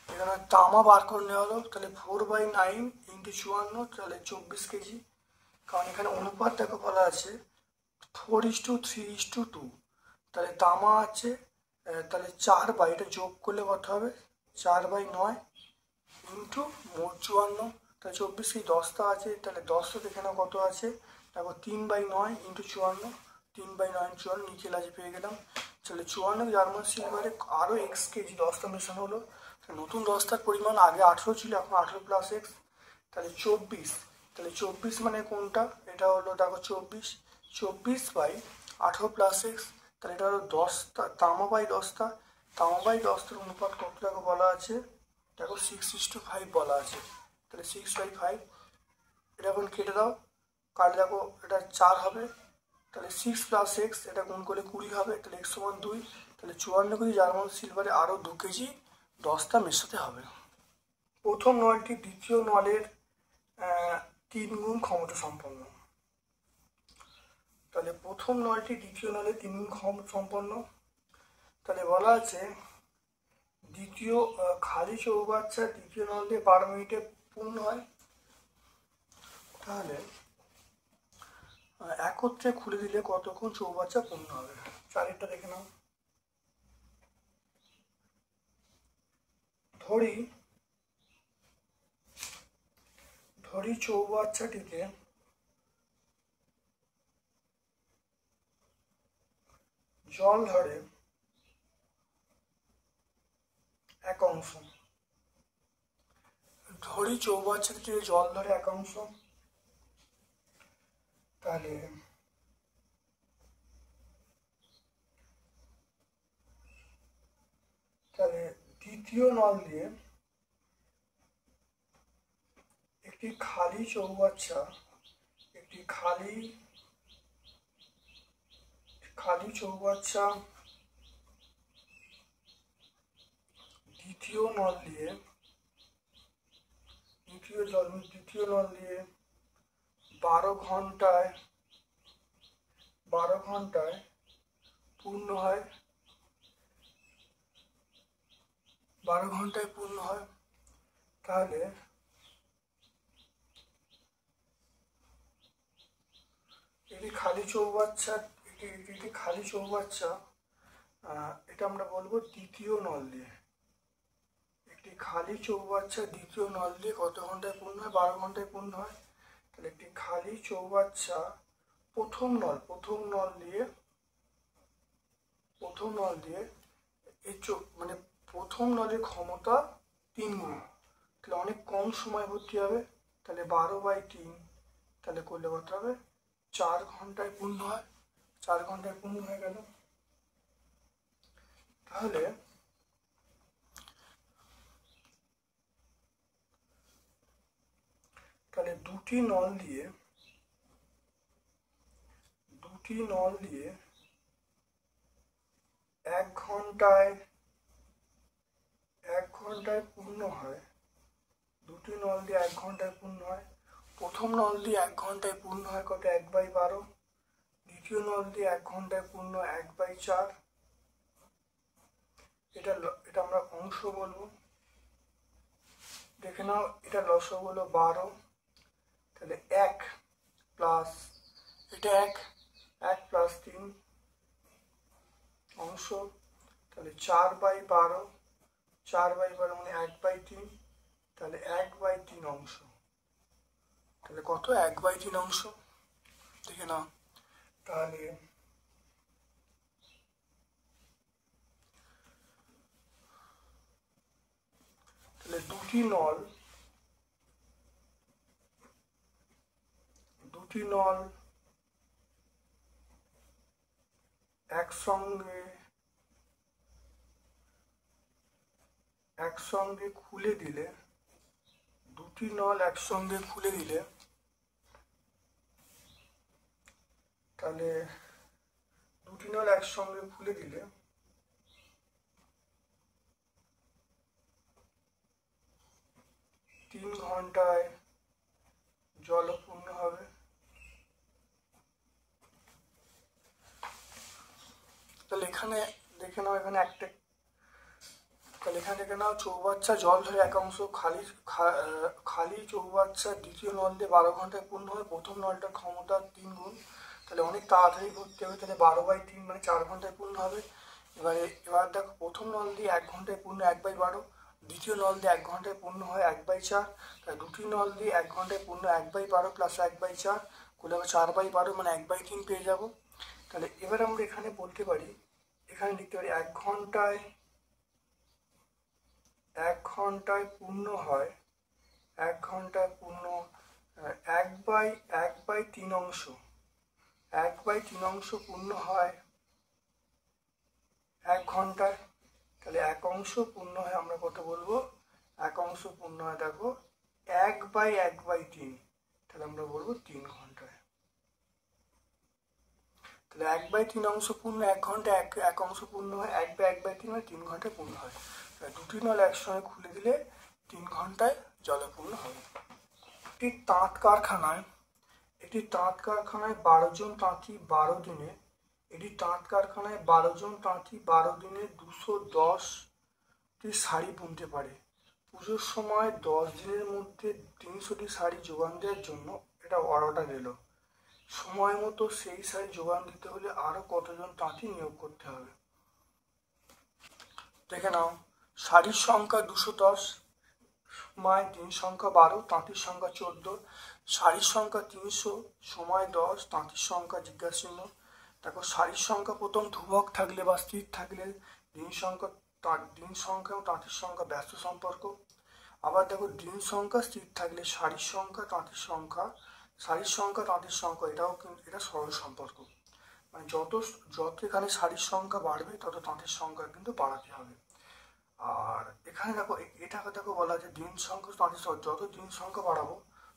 এখানে তামা বার করে নেওয়া হলো। তাহলে 4/9 × 54, তাহলে 24 কেজি। কারণ এখানে অনুপাত দেখো বলা আছে 4:3:2। তাহলে তামা আছে, তাহলে 4/, এটা যোগ করলে কত হবে 4/9 ইন্টু মোট 54। তাহলে 24 কি 10টা আছে, তাহলে 10টা দেখে নাও কত আছে, দেখো 3/9 ইন্টু 54, 3/9 54 নিচে আছে পেয়ে গেলাম। তাহলে 54 জার্মান সিলভারে আরও x কেজি 10টা মেশানো হলো। নতুন 10টার পরিমাণ আগে 18 ছিল, এখন 18 প্লাস x, তাহলে 24। তাহলে 24 মানে কোনটা, এটা হলো দেখো 24/18 প্লাস x, তাহলে এটা হলো 10টা তামা/10টা। তামা/10টার অনুপাত কত দেখো বলা আছে, দেখো 6:5 বলা আছে। তাহলে 6/5, এটা এখন কেটে দাও, কাটলে দেখো এটা 4 হবে। তাহলে 6 প্লাস এক্স, এটা গুণ করলে 20 হবে, তাহলে x সমান 2। তাহলে 54 কেজি জার্মান সিলভারে আরও 2 কেজি 10টা মেশাতে হবে। প্রথম নলটি দ্বিতীয় নলের 3 গুণ ক্ষমতা সম্পন্ন। তাহলে প্রথম নলটি দ্বিতীয় নলের 3 গুণ ক্ষমতা সম্পন্ন। তাহলে বলা আছে দ্বিতীয় খালি চৌবাচ্চা দ্বিতীয় নল দিয়ে 12 মিনিটে পূর্ণ হয়। তাহলে একত্রে খুলে দিলে কতক্ষণ চৌবাচ্চা পূর্ণ হবে, চারিটা দেখে নাও। ধরি চৌবাচ্চাটিতে জল ধরে 1 অংশ। ধরি চৌবাচ্চাটিতে জল ধরে 1 অংশ। তাহলে দ্বিতীয় নল দিয়ে একটি খালি চৌবাচ্চা দ্বিতীয় নল দিয়ে 12 ঘন্টায় পূর্ণ হয়। 12 ঘন্টায় পূর্ণ হয়। তাহলে একটি খালি চৌবাচ্চা এটা আমরা বলবো দ্বিতীয় নল দিয়ে। একটি খালি চৌবাচ্চা দ্বিতীয় নল দিয়ে কত ঘন্টায় পূর্ণ হয়, 12 ঘন্টায় পূর্ণ হয়। তাহলে একটি খালি চৌবাচ্চা প্রথম নল দিয়ে এই মানে প্রথম নলের ক্ষমতা 3 গুণ, তাহলে অনেক কম সময় ভর্তি হবে। তাহলে 12/3, তাহলে করলে কত হবে 4 ঘন্টায় পূর্ণ হয়। 4 ঘন্টায় পূর্ণ হয়ে গেল। তাহলে দুটি নল দিয়ে 1 ঘন্টায় পূর্ণ হয়। দুটি নল দিয়ে 1 ঘন্টায় পূর্ণ হয়। প্রথম নল দিয়ে 1 ঘন্টায় পূর্ণ হয় কত 1/12। দ্বিতীয় নল দিয়ে 1 ঘন্টায় পূর্ণ 1/4। এটা আমরা অংশ বলবো, দেখে নাও। এটা লসগু হলো 12। তাহলে 1 প্লাস এটা 1 প্লাস 3 অংশ। তাহলে 4/12 মানে 1/3, তাহলে 1/3 অংশ। তাহলে কত 1/3 অংশ, দেখে নাও। তাহলে দুটি নল একসঙ্গে খুলে দিলে তাহলে 3 ঘন্টায় জলপূর্ণ হবে। তাহলে এখানে দেখে নাও, এখানে একটা, তাহলে এখানে দেখে নাও চৌবাচ্চা জল ধরে 1 অংশ, খালি চৌবাচ্চা দ্বিতীয় নল দিয়ে 12 ঘন্টায় পূর্ণ হয়। প্রথম নলটার ক্ষমতা 3 গুণ, তাহলে অনেক তাড়াতাড়ি ভর্তি হবে। তাহলে 12/3 মানে 4 ঘন্টায় পূর্ণ হবে। এবার দেখো প্রথম নল দিয়ে 1 ঘন্টায় পূর্ণ 1/12, দ্বিতীয় নল দিয়ে 1 ঘন্টায় পূর্ণ হয় 1/4, তাহলে দুটি নল দিয়ে 1 ঘন্টায় পূর্ণ 1/12 প্লাস 1/4 করলে আমরা 4/12 মানে 1/3 পেয়ে যাব। তাহলে এবার আমরা এখানে বলতে পারি, এখানে লিখতে পারি 1 ঘন্টায় পূর্ণ হয় 1 ঘন্টায় পূর্ণ 1/3 অংশ 1/3 অংশ পূর্ণ হয় 1 ঘন্টায়। তাহলে 1 অংশ পূর্ণ হয় আমরা কত বলবো, 1 অংশ পূর্ণ হয় দেখো 1/1/3, তাহলে আমরা বলবো 3 ঘন্টায়। তাহলে 1/3 অংশ পূর্ণ 1 ঘন্টায়, 1 অংশ পূর্ণ হয় 1/1/3 মানে 3 ঘন্টায় পূর্ণ হয়। দুটি নল একসঙ্গে খুলে দিলে 3 ঘন্টায় জলে পূর্ণ হবে। একটি তাঁত কারখানায় 12 জন তাঁতি 12 দিনে 210টি শাড়ি বুনতে পারে। পুজোর সময় 10 দিনের মধ্যে 300টি শাড়ি যোগান দেওয়ার জন্য এটা অর্ডার এলো। সময় মতো সেই শাড়ি যোগান দিতে হলে আরো কতজন তাঁতি নিয়োগ করতে হবে? দেখে নাও, শাড়ির সংখ্যা 210, সময় দিন সংখ্যা 12, তাঁতির সংখ্যা 14, শাড়ির সংখ্যা 300, সময় 10, তাঁতির সংখ্যা জিজ্ঞাসা চিহ্ন। দেখো শাড়ির সংখ্যা প্রথম ধ্রুবক থাকলে বা স্থির থাকলে দিন সংখ্যা এবং তাঁতির সংখ্যা ব্যস্ত সম্পর্ক। আবার দেখো দিন সংখ্যা স্থির থাকলে শাড়ির সংখ্যা তাঁতির সংখ্যা এটাও কিন্তু এটা সরল সম্পর্ক। মানে যত এখানে শাড়ির সংখ্যা বাড়বে তত তাঁতির সংখ্যা কিন্তু বাড়াতে হবে। আর এখানে দেখো এটাকে দেখো বলা আছে দিন সংখ্যা তাঁতির সংখ্যা, যত দিন সংখ্যা বাড়াবো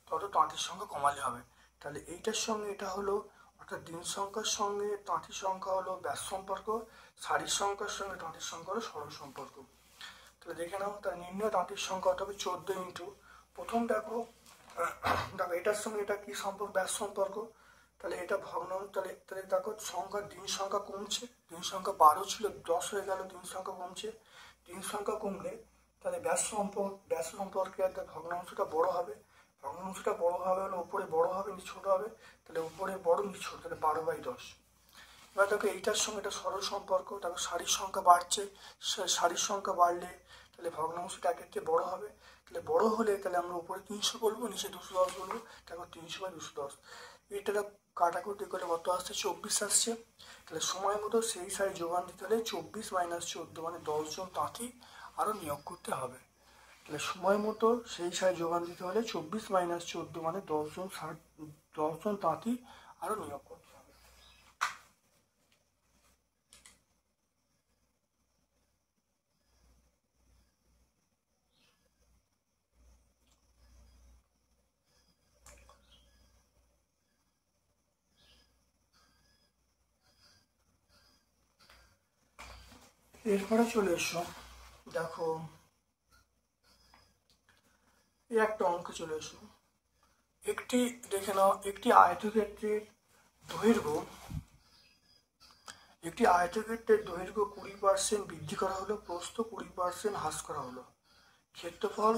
তত তাঁতির সংখ্যা কমালে হবে। তাহলে এইটার সঙ্গে এটা হলো, অর্থাৎ দিন সংখ্যার সঙ্গে তাঁতির সংখ্যা হলো ব্যাস সম্পর্ক, শাড়ির সংখ্যার সঙ্গে তাঁতির সংখ্যা হলো সরল সম্পর্ক। তাহলে দেখে নাও, তার নির্ণয় তাঁতির সংখ্যা হবে 14 ইন্টু প্রথম দেখো এটার সঙ্গে এটা কি সম্পর্ক, ব্যাস সম্পর্ক। তাহলে এটা ভগ্নাংশ, তাহলে দেখো দিন সংখ্যা কমছে, দিন সংখ্যা 12 ছিল 10 হয়ে গেল, দিন সংখ্যা কমছে, দিন সংখ্যা কমলে তাহলে ব্যাস সম্পর্কে একটা ভগ্নাংশটা বড় হবে, হলে উপরে বড় হবে নিচে ছোট হবে, তাহলে উপরে বড় নিচে ছোট, তাহলে 12/10। এবার দেখো এইটার সঙ্গে এটা সরল সম্পর্ক, দেখো শাড়ির সংখ্যা বাড়ছে, শাড়ির সংখ্যা বাড়লে তাহলে ভগ্নাংশটা একের চেয়ে বড় হবে, তাহলে বড় হলে তাহলে আমরা উপরে 300 বলবো, নিচে 210 বলবো। দেখো 300/210, এটা কাটাকুটি করলে কত আসছে, 24 আসছে। তাহলে সময় মতো সেই শাড়ি যোগান দিতে হলে 24 - 14 মানে 10 জন তাঁতি আরও নিয়োগ করতে হবে। তাহলে সময় মতো সেই শাড়ি যোগান দিতে হলে 24 - 14 মানে 10 জন তাঁতি আরও নিয়োগ করতে হবে। এরপরে চলে এসো, দেখো এই একটা অঙ্ক চলে এসো। দেখে নাও, একটি আয়তক্ষেত্রের দৈর্ঘ্য 20% বৃদ্ধি করা হলো, প্রস্থ 20% হ্রাস করা হলো, ক্ষেত্রফল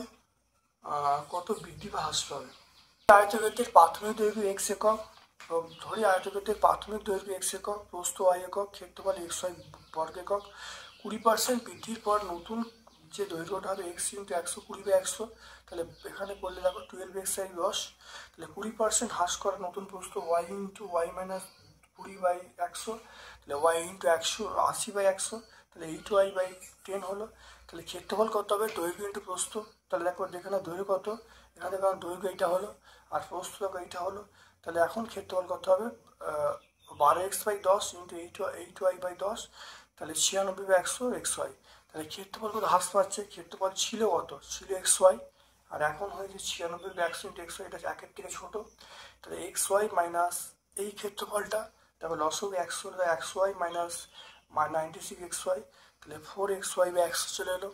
কত বৃদ্ধি বা হ্রাস পাবে? আয়তক্ষেত্রের প্রাথমিক দৈর্ঘ্য x একক, ধরি আয়তক্ষেত্রের প্রাথমিক দৈর্ঘ্য x একক, প্রস্থ y একক, ক্ষেত্রফল xy বর্গ একক। 20% বৃদ্ধির পর নতুন যে দৈর্ঘ্যটা হবে x × 120/100, তাহলে এখানে করলে দেখো 12x = 10, তাহলে 20% হ্রাস করা নতুন প্রস্থ y × y - 20/100, তাহলে y × 80/100, তাহলে 8y/10 হলো। তাহলে ক্ষেত্রফল কত হবে, দৈর্ঘ্য × প্রস্থ। তাহলে দেখে না দৈর্ঘ্য কত, এখানে দেখো দৈর্ঘ্য এইটা হলো আর প্রস্থ দেখো এইটা হলো। তাহলে এখন ক্ষেত্রফল কত হবে, 12x/10 × 8y/10, তাহলে 96/100 xy। তাহলে ক্ষেত্রফল কত হ্রাস পাচ্ছে, ক্ষেত্রফল ছিল কত, ছিল xy, আর এখন হয়েছে 96/100 × xy, এটা একের থেকে ছোট। তাহলে xy মাইনাস এই ক্ষেত্রফলটা দেখো লসগু 100y মাইনাস 96xy, তাহলে 4xy/100 চলে এলো।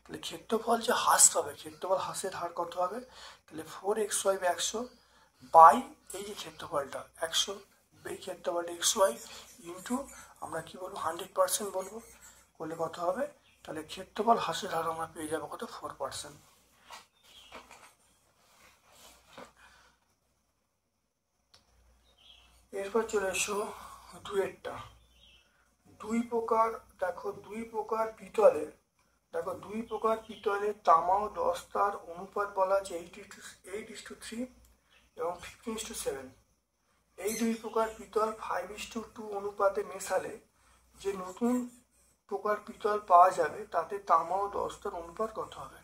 তাহলে ক্ষেত্রফল যে হ্রাস পাবে, ক্ষেত্রফল হ্রাসের হার কত হবে, তাহলে 4xy/100 বাই এই যে ক্ষেত্রফলটা 100, এই ক্ষেত্রফলটা xy ইন্টু আমরা কি বলবো 100% বলবো, করলে কত হবে, তাহলে ক্ষেত্রফল হ্রাসের হার আমরা পেয়ে যাবো কত, 4%। এরপর চলে এসো দুয়েরটা। দুই প্রকার, দেখো দুই প্রকার পিতলে, দেখো দুই প্রকার পিতলে তামা ও দস্তার অনুপাত বলা আছে 8:3 এবং 15:7। এই দুই প্রকার পিতল 5:2 অনুপাতে মেশালে যে নতুন প্রকার পিতল পাওয়া যাবে তাতে তামা ও দস্তার অনুপাত কত হবে?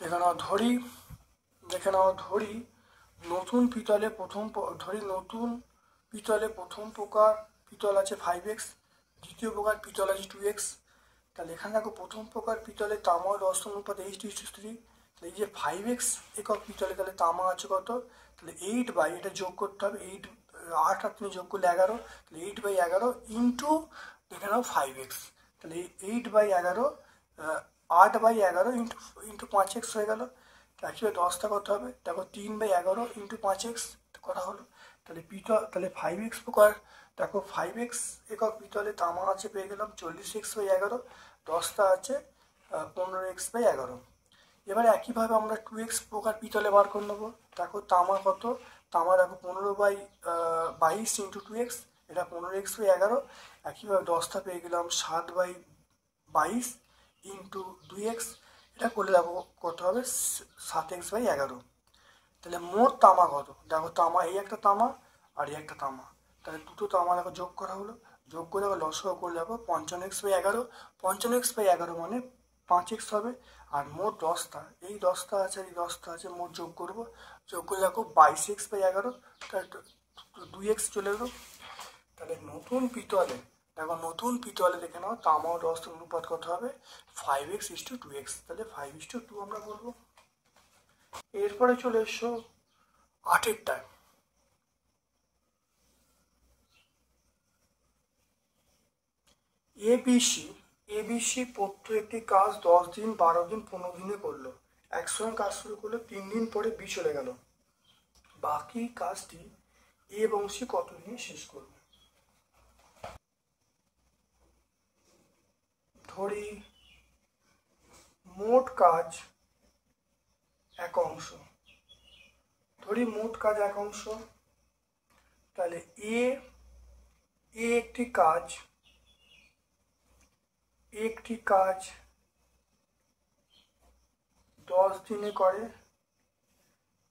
দেখে নাও ধরি নতুন পিতলে প্রথম প্রকার পিতল আছে 5x, দ্বিতীয় প্রকার পিতল আছে 2x। তাহলে এখানে দেখো প্রথম প্রকার পিতলে তামা ও দস্তার অনুপাত 8:3। তাহলে এই যে 5x একক পিতলে তাহলে তামা আছে কত? তাহলে 8 এটা যোগ করতে হবে, 8 আর 3 যোগ করলে 11, তাহলে 8/11 ইন্টু দেখে নাও 5x। তাহলে 8/11 8/11 ইন্টু 5x হয়ে গেল। একইভাবে দশটা কত হবে? দেখো 3/11 ইন্টু 5x করা হলো। তাহলে 5x প্রকার, দেখো 5x একক পিতলে তামা আছে পেয়ে গেলাম 40x/11, দশটা আছে 15x/11। এবারে একইভাবে আমরা 2x প্রকার পিতলে বার করে নেবো। দেখো তামা কত? তামা দেখো 15/22 ইন্টু 2x, এটা 15x/11। একইভাবে দশটা পেয়ে গেলাম 7/22 ইন্টু 2x, এটা করলে দেখো কত হবে? 7x/11। তাহলে মোট তামা কত? দেখো তামা এই একটা তামা আর এই একটা তামা, তাহলে দুটো তামা দেখো যোগ করা হলো, যোগ করে দেখো লসাগু করে দেখো 55x/11, 55x/11 মানে 5x হবে। আর মোট দশটা, এই দশটা আছে আর এই দশটা আছে, মোট যোগ করবো, যোগ করে দেখো 22x/11, 2x চলে এলো। তাহলে নতুন পিতলে দেখে নাও তামা ও দস্তার অনুপাত কত হবে? 5x/2x। তাহলে 5:2 আমরা বলবো। এরপরে চলে এসো 8এরটায়। এবিসি পড়তো একটি কাজ 10 দিন, 12 দিন, 15 দিনে করলো। একসঙ্গে কাজ শুরু করলো, 3 দিন পরে বি চলে গেল। বাকি কাজটি এ এবং সি কতদিনে শেষ করবে? ধরি মোট কাজ এক অংশ, তাহলে এ একটি কাজ 10 দিনে করে,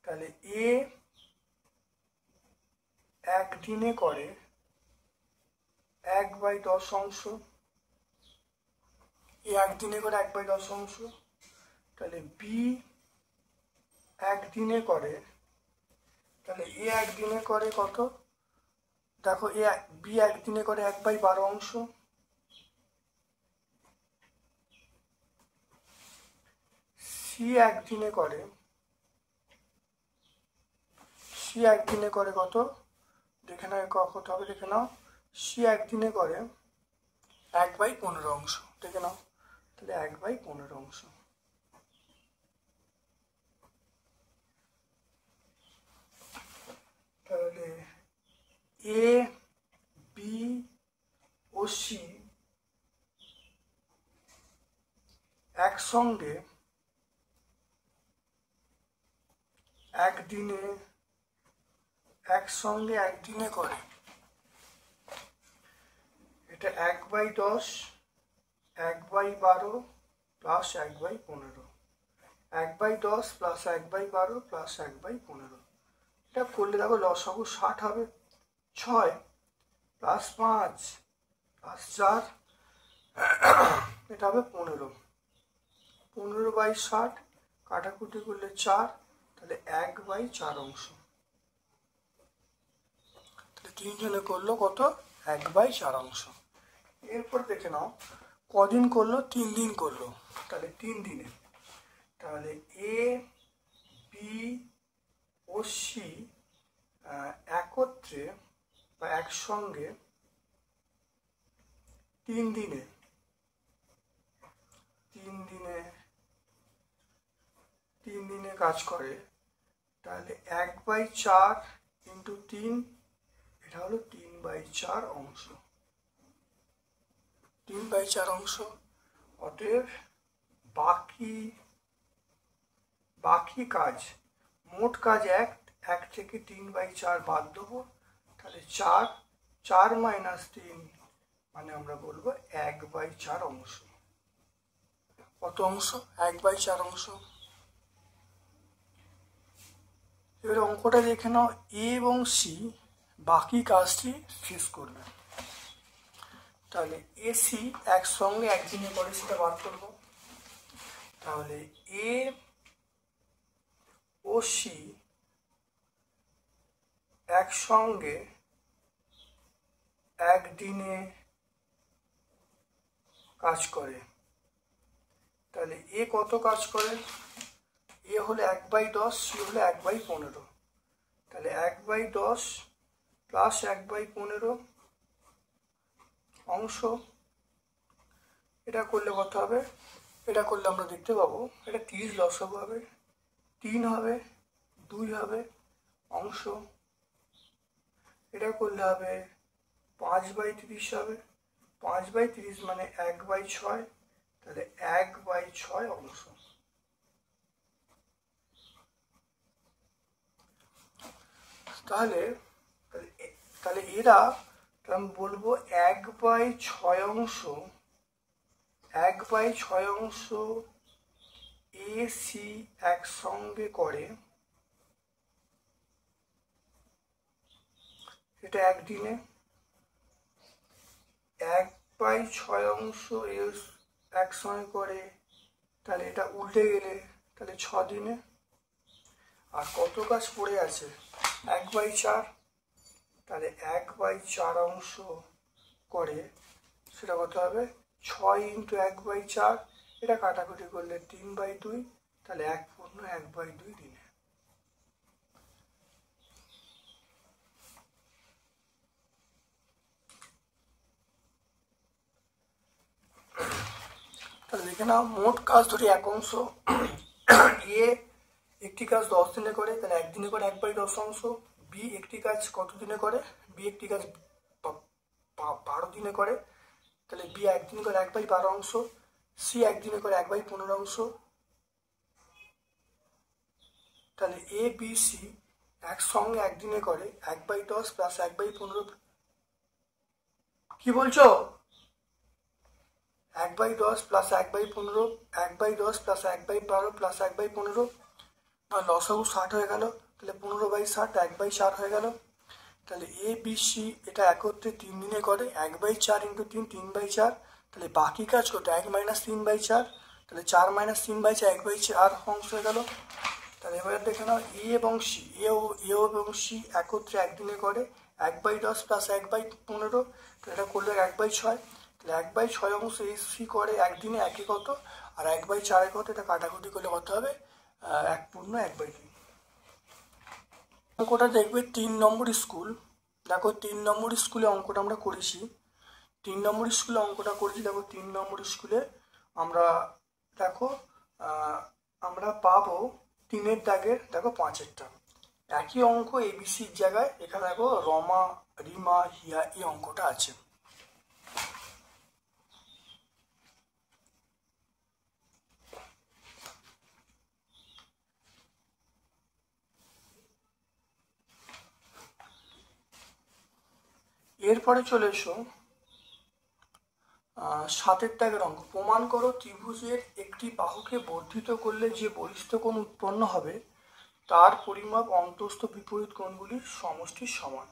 তাহলে এ একদিনে করে 1/10 অংশ, এ একদিনে করে 1/10 অংশ। তাহলে বি একদিনে করে, তাহলে এ একদিনে করে কত? দেখো বি একদিনে করে 1/12 অংশ, সি একদিনে করে কত? দেখে নাও কত হবে, দেখে নাও সি একদিনে করে 1/15 অংশ, দেখে নাও তাহলে 1/15 অংশ। তাহলে এ, বি ও সি একসঙ্গে একদিনে করে, এটা 1/10, 1/12 প্লাস 1/15, 1/10 প্লাস 1/12 প্লাস 1/15। এটা করলে দেখো লসাগু 60 হবে। 6 প্লাস 5 প্লাস 4, এটা হবে 15। 15/60 কাটাকুটি করলে 4, তাহলে 1/4 অংশ। তাহলে 3 জনে করলো কত? 1/4 অংশ। এরপর দেখে নাও কদিন করলো? 3 দিন করলো, তাহলে 3 দিনে। তাহলে এ, বি ও সি একত্রে বা একসঙ্গে 3 দিনে কাজ করে, তাহলে 1/4 ইন্টু 3, এটা হলো 3/4 অংশ। 3/4 অংশ। অতএব বাকি কাজ, মোট কাজ 1 থেকে 3/4 বাদ দেবো, তাহলে 4 মাইনাস 3 মানে আমরা বলবো 1/4 অংশ। কত অংশ? 1/4 অংশ। এবার অঙ্কটা দেখে নাও, এ এবং সি বাকি কাজটি শেষ করবে। তাহলে এসি একসঙ্গে একদিনে করে সেটা বার করবো। তাহলে এ ও সি একসঙ্গে একদিনে কাজ করে। তাহলে এ কত কাজ করে? এ হলো 1/10, সি হলো 1/15। তাহলে 1/10 প্লাস 1/15 অংশ। এটা করলে কত হবে? এটা করলে আমরা দেখতে পাবো এটা 30 লসাগু হবে, 3 হবে, 2 হবে অংশ। এটা করলে হবে 5/30 হবে, 5/30 মানে 1/6, তাহলে 1/6 অংশ। তাহলে এরা, আমি বলবো 1/6 অংশ, 1/6 অংশ এ সি একসঙ্গে করে, এটা একদিনে। 1/6 অংশ এ একসঙ্গে করে, তাহলে এটা উল্টে গেলে তাহলে 6 দিনে। আর কত কাজ পড়ে আছে? 1/4, তাহলে 1/4 অংশ করে, সেটা কত হবে? 6 ইন্টু 1/4, এটা কাটাকুটি করলে 3/2, তাহলে 1/2 দিনে। তাহলে দেখে নাও, মোট কাজ ধরি 1 অংশ, এ একটি কাজ 10 দিনে করে, তাহলে একদিনে করে 1/10 অংশ। বি একটি কাজ কত দিনে করে? বি একটি কাজ 12 দিনে করে, তাহলে বি একদিনে করে 1/12 অংশ। সি একদিনে করে 1/15 অংশ। তাহলে এ বি সি একসঙ্গে একদিনে করে 1/10 প্লাস 1/15। কি বলছো? 1/10 প্লাস 1/15, 1/10 প্লাস 1/12 প্লাস 1/15, লসাগু 60 হয়ে গেল, তাহলে 15/60 1/4 হয়ে গেল। তাহলে এ বি সি এটা একত্রে 3 দিনে করে, 1/4 ইন্টু 3 3/4, তাহলে বাকি কাজ কত? 1 মাইনাস 3/4, তাহলে 4 মাইনাস 3/4 1/4 অংশ হয়ে গেল। তাহলে এবার দেখে নাও, এ এবং সি, এ এবং সি একত্রে একদিনে করে 1/10 প্লাস 1/15, তো এটা করলে 1/6, তাহলে 1/6 অংশ এ সি করে একদিনে, একে কত আর 1/4 কত, এটা কাটাকুটি করলে কত হবে? 1/2। অঙ্কটা দেখবে 3 নম্বর স্কুল। দেখো 3 নম্বর স্কুলে অঙ্কটা আমরা করেছি। 3 নম্বর স্কুলে অঙ্কটা করেছি। দেখো 3 নম্বর স্কুলে আমরা দেখো আমরা পাবো 3-এর দাগের দেখো 5-এরটা একই অঙ্ক এবিসির জায়গায় এখানে দেখো রমা, রিমা, হিয়া এই অঙ্কটা আছে। এরপরে চলে এসো 7-এর দাগের অঙ্ক। প্রমাণ করো ত্রিভুজের একটি বাহুকে বর্ধিত করলে যে বহিস্থ কোণ উৎপন্ন হবে তার পরিমাপ অন্তস্থ বিপরীত কোণগুলির সমষ্টির সমান।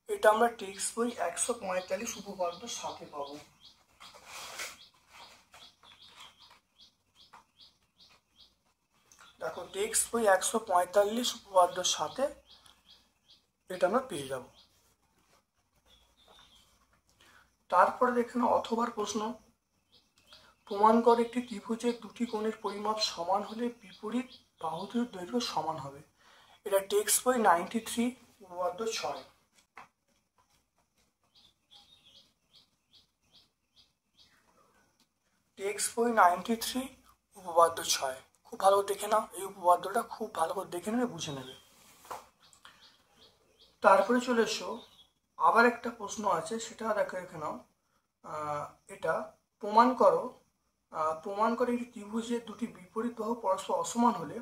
এটা আমরা টেক্সট বই 145 উপপাদ্য 7-এ পাবো। দেখো টেক্সট বই 145 উপপাদ্য 7-এ এটা আমরা পেয়ে যাব। তারপরে দেখে নাও অথবার প্রশ্ন। প্রমাণ করে একটি ত্রিভুজের দুটি কোণের পরিমাপ সমান হলে বিপরীত বাহুটির দৈর্ঘ্য সমান হবে। এটা টেক্সট বই 93 উপপাদ্য 6। টেক্সট বই 93 উপপাদ্য 6 খুব ভালো করে দেখে নাও। এই উপপাদ্যটা খুব ভালো করে দেখে নেবে, বুঝে নেবে। তারপরে চলে এসো আবার একটা প্রশ্ন আছে, সেটা দেখে নাও। এটা প্রমাণ করো একটি ত্রিভুজের দুটি বিপরীত বাহু পরস্পর অসমান হলে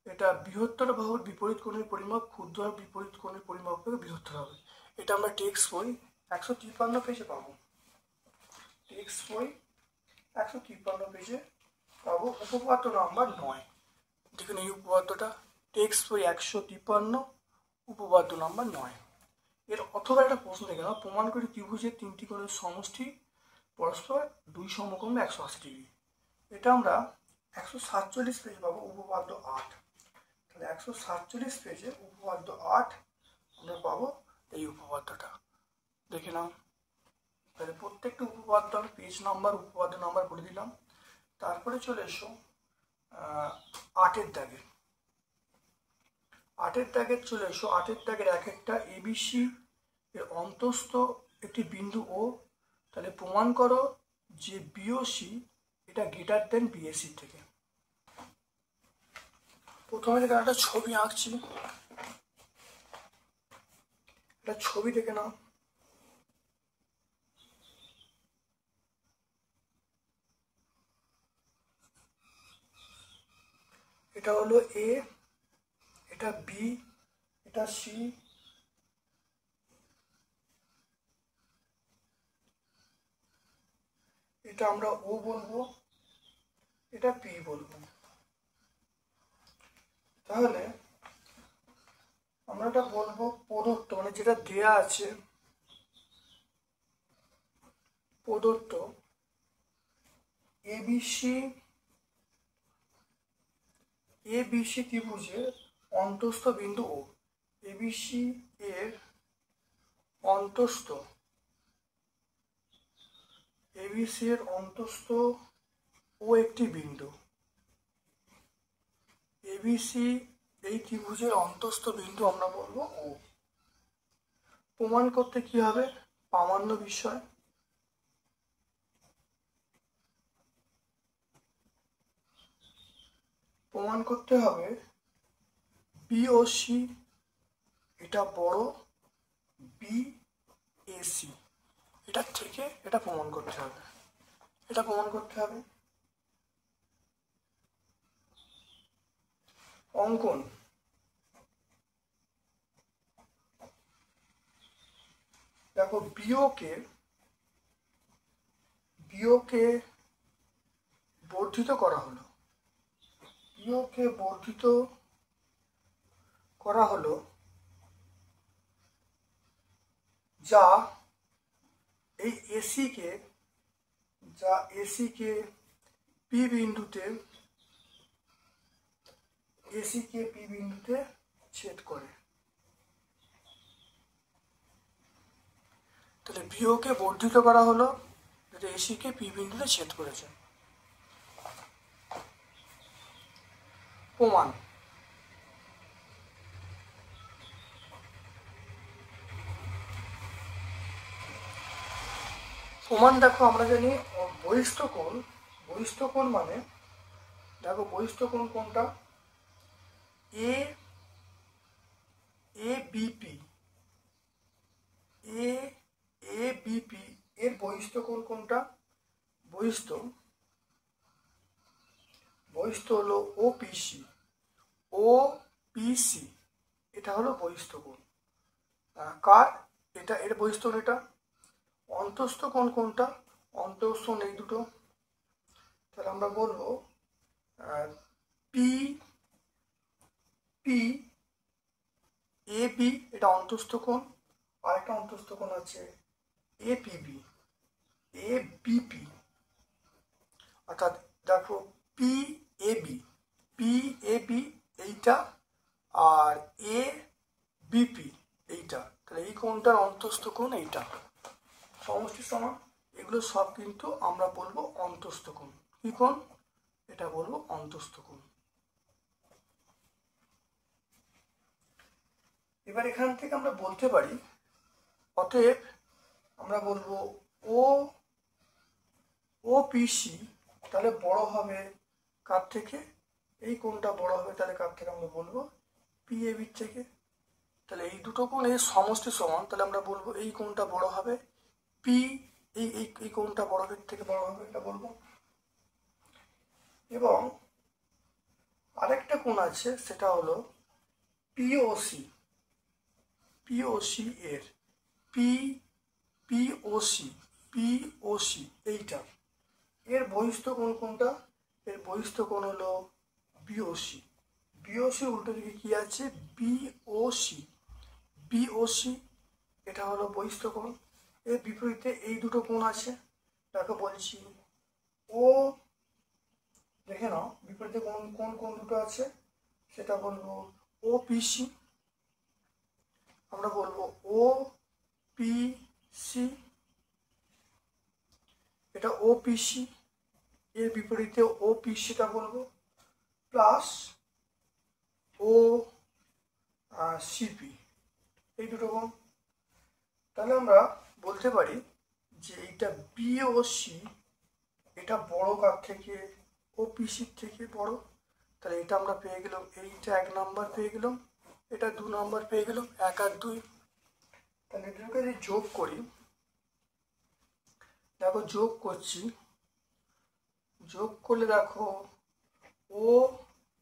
এটা বৃহত্তর বাহুর বিপরীত কোণের পরিমাপ ক্ষুদ্র বিপরীত কোণের পরিমাপ থেকে বৃহত্তর হবে। এটা আমরা টেক্সট বই 153 পেজে পাবো। টেক্সট বই 153 পেজে পাবো, উপপাদ্য নাম্বার 9। দেখুন এই উপপাদ্যটা টেক্সট বই 153, উপপাদ্য নাম্বার 9। এর অথবা একটা প্রশ্ন দেখে নাও, প্রমাণ করে ত্রিভুজের তিনটি কোণের সমষ্টি পরস্পর 2 সমকোণ 180 ডিগ্রি। এটা আমরা 147 পেজে পাবো, উপপাদ্য 8। তাহলে 147 পেজে উপপাদ্য 8 আমরা পাবো এই উপপাদ্যটা, দেখে নাও। তাহলে প্রত্যেকটা উপপাদ্য আমি পেজ নাম্বার উপপাদ্য নাম্বার বলে দিলাম। তারপরে চলে এসো 8-এর দাগে। 8-এর দাগে চলে এসো। 8-এর দাগের এক একটা এবিসি এর অন্তস্থ একটি বিন্দু ও। তাহলে প্রমাণ করো যে বিওসি এটা গ্রেটার দেন বিএসি থেকে। প্রথমে দেখে একটা ছবি আঁকছি, একটা ছবি দেখে নাও। এটা হলো এ, এটা বি, এটা সি, এটা আমরা ও বলবো, এটা পি বলবো। তাহলে আমরা এটা বলবো প্রদত্ত, মানে যেটা দেয়া আছে প্রদত্ত এবিসি ত্রিভুজের অন্তস্থ বিন্দু ও। এবিসি এর অন্তস্থ ও একটি বিন্দু। এবিসি এই ত্রিভুজের অন্তস্থ বিন্দু আমরা বলবো ও। প্রমাণ করতে কি হবে? প্রামাণ্য বিষয়। প্রমাণ করতে হবে বিওসি এটা বড় বিএসি এটার থেকে, এটা প্রমাণ করতে হবে। অঙ্কন। দেখো বিওকে বর্ধিত করা হলো। যা এই এসিকে পি বিন্দুতে ছেদ করে। তাহলে বিওকে বর্ধিত করা হলো যেটা এসিকে পি বিন্দুতে ছেদ করেছে। প্রমাণ। দেখো আমরা জানি বহিস্থ কোণ মানে, দেখো বহিস্থ কোণ কোনটা? এবিপি এর বহিস্থ কোণ কোনটা? বহিস্থ হলো ওপিসি এটা হলো বহিস্থ কোণ। কার এটা? এর বহিস্থ কোণ এটা। অন্তস্থ কোণ কোনটা? অন্তস্থ কোণ এই দুটো। তাহলে আমরা বলবো পি এবি এটা অন্তস্থ কোণ, আর একটা অন্তস্থ কোণ আছে এবিপি। অর্থাৎ দেখো পি এবি এইটা আর বিপি এইটা। তাহলে এই কোণটার অন্তস্থ কোণ এইটা। সমষ্টি সমান এগুলো সব কিন্তু আমরা বলবো অন্তস্থ কোণ। কি কোণ? এটা বলবো অন্তস্থ কোণ। এবার এখান থেকে আমরা বলতে পারি, অতএব আমরা বলবো ওপিসি তাহলে বড় হবে কার থেকে? এই কোণটা বড় হবে তাহলে কার থেকে? আমরা বলবো পিএবির থেকে। তাহলে এই দুটো কোণ এর সমষ্টি সমান, তাহলে আমরা বলবো এই কোণটা বড় হবে এই এই এই কোণটা বড়কের থেকে বড় হবে, এটা বলবো। এবং আরেকটা কোণ আছে, সেটা হলো পিওসি। পিওসি এর পিওসি পিওসি এইটা, এর বহিস্থ কোণ কোনটা? এর বহিস্থ কোণ হলো বিওসি। বিওসি উল্টো দিকে কি আছে? বিওসি। বিওসি এটা হলো বহিস্থ কোণ। এর বিপরীতে এই দুটো কোণ আছে, তাকে বলছি ও। দেখে নাও বিপরীতে কোন কোন কোন দুটো আছে, সেটা বলবো ও পিসি। আমরা বলবো ও পিসি, এটা ও পিসি। এর বিপরীতে ও পিসিটা বলবো প্লাস ও সিপি, এই দুটো কোণ। তাহলে আমরা বলতে পারি যে এইটা বিওসি, এটা বড় কার থেকে? ও পিসির থেকে বড়। তাহলে এটা আমরা পেয়ে গেলাম, এইটা 1 নাম্বার পেয়ে গেলাম, এটা 2 নাম্বার পেয়ে গেলাম, 1 আর 2। তাহলে এটাকে যদি যোগ করি, দেখো যোগ করছি, যোগ করলে দেখো ও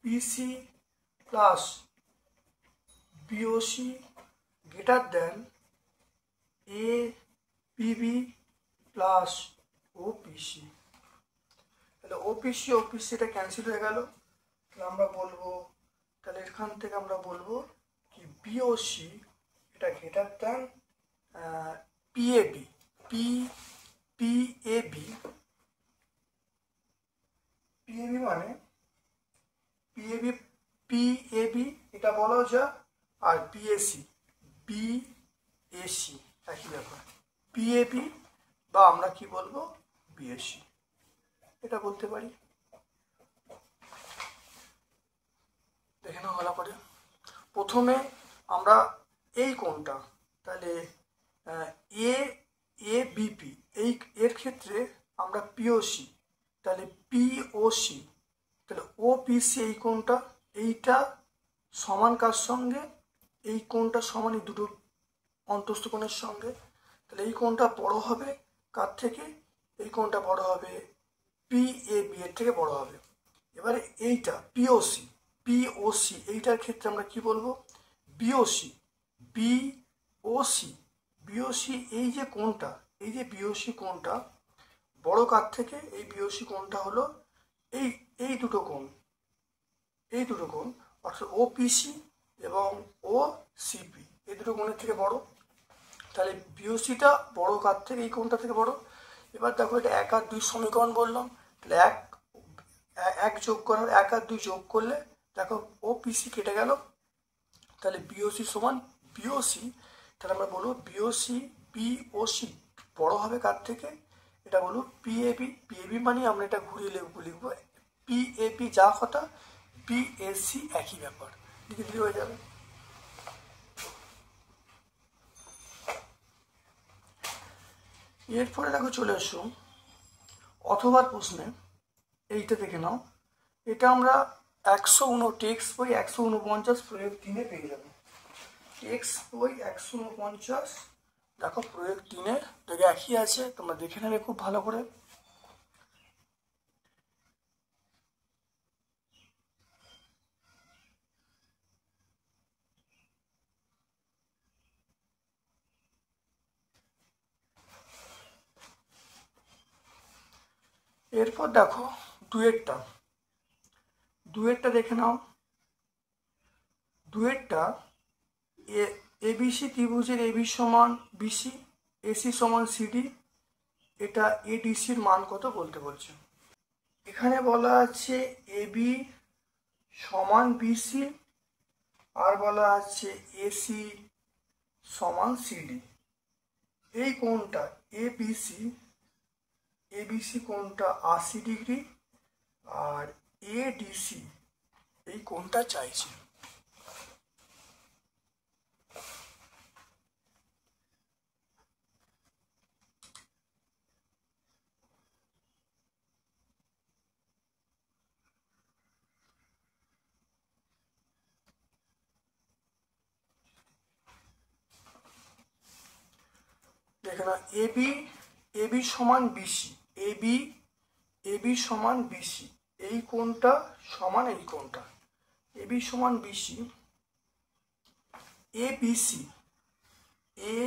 পিসি প্লাস বিওসি গ্রেটার দেন এ পিবি প্লাস ও পিসি। তাহলে ওপিসি ওপিসি এটা ক্যান্সেল হয়ে গেল। তাহলে আমরা বলবো, তাহলে এখান থেকে আমরা বলবো কি বিওসি এটা greater than PAB. PAB PAB মানে পিএবি পিএবি এটা বলা যায়, আর পিএসি বিএসি একই ব্যাপার। পিএবি বা আমরা কি বলবো বিএসি, এটা বলতে পারি। দেখে নাও ভালো করে। প্রথমে আমরা এই কোণটা, তাহলে এ এ বিপি, এই এর ক্ষেত্রে আমরা পিওসি, তাহলে পিওসি, তাহলে ও পিসি এই কোণটা, এইটা সমান কার সঙ্গে? এই কোণটা সমান এই দুটো অন্তস্থ কোণের সঙ্গে। তাহলে এই কোণটা বড় হবে কার থেকে? এই কোণটা বড় হবে পিএবি এর থেকে বড় হবে। এবারে এইটা পিওসি, পিওসি এইটার ক্ষেত্রে আমরা কি বলবো? বিওসি। বিওসি বিওসি এই যে কোণটা, এই যে বিওসি কোণটা বড় কার থেকে? এই বিওসি কোণটা হলো এই এই দুটো কোণ, এই দুটো কোণ অর্থাৎ ও পিসি এবং ও সিপি, এই দুটো কোণের থেকে বড়। তাহলে বিওসিটা বড় কার থেকে? এই কোণটা থেকে বড়। এবার দেখো এটা 1 আর 2 সমীকরণ বললাম, তাহলে এক যোগ করার 1 আর 2 যোগ করলে দেখো ও পিসি কেটে গেল, তাহলে বিওসি সমান বিওসি। তাহলে আমরা বলবো বিওসি পিওসি বড় হবে কার থেকে? এটা বলবো পিএবি। পিএবি মানে আমরা এটা ঘুরিয়ে লিখবো পিএবি, যা কথা পিএসি একই ব্যাপার, লিখে দিলে হয়ে যাবে। এরপরে দেখো চলে আসো অথবা প্রশ্নে, এইটা দেখে নাও। এটা আমরা টেক্সট বই 149 প্রয়োগ 3 পেয়ে যাবো। টেক্সট বই 149, দেখো প্রয়োগ 3 দেখে একই আছে, তোমরা দেখে নেবে খুব ভালো করে। এরপর দেখো দুয়েরটা দেখে নাও। দুয়েরটা এবিসি ত্রিভুজের এবি সমান বিসি, এসি সমান সিডি, এটা এডিসির মান কত বলতে বলছে। এখানে বলা আছে এবি সমান বিসি, আর বলা আছে এসি সমান সিডি। এই কোণটা এবিসি, এবিসি কোণটা 80 ডিগ্রি, আর এডিসি এই কোণটা চাইছে। দেখে না এবি এবি সমান বিসি, এবি সমান বিসি, এই কোণটা সমান এই কোণটা, এবি সমান বিসি, এ বিসি, এ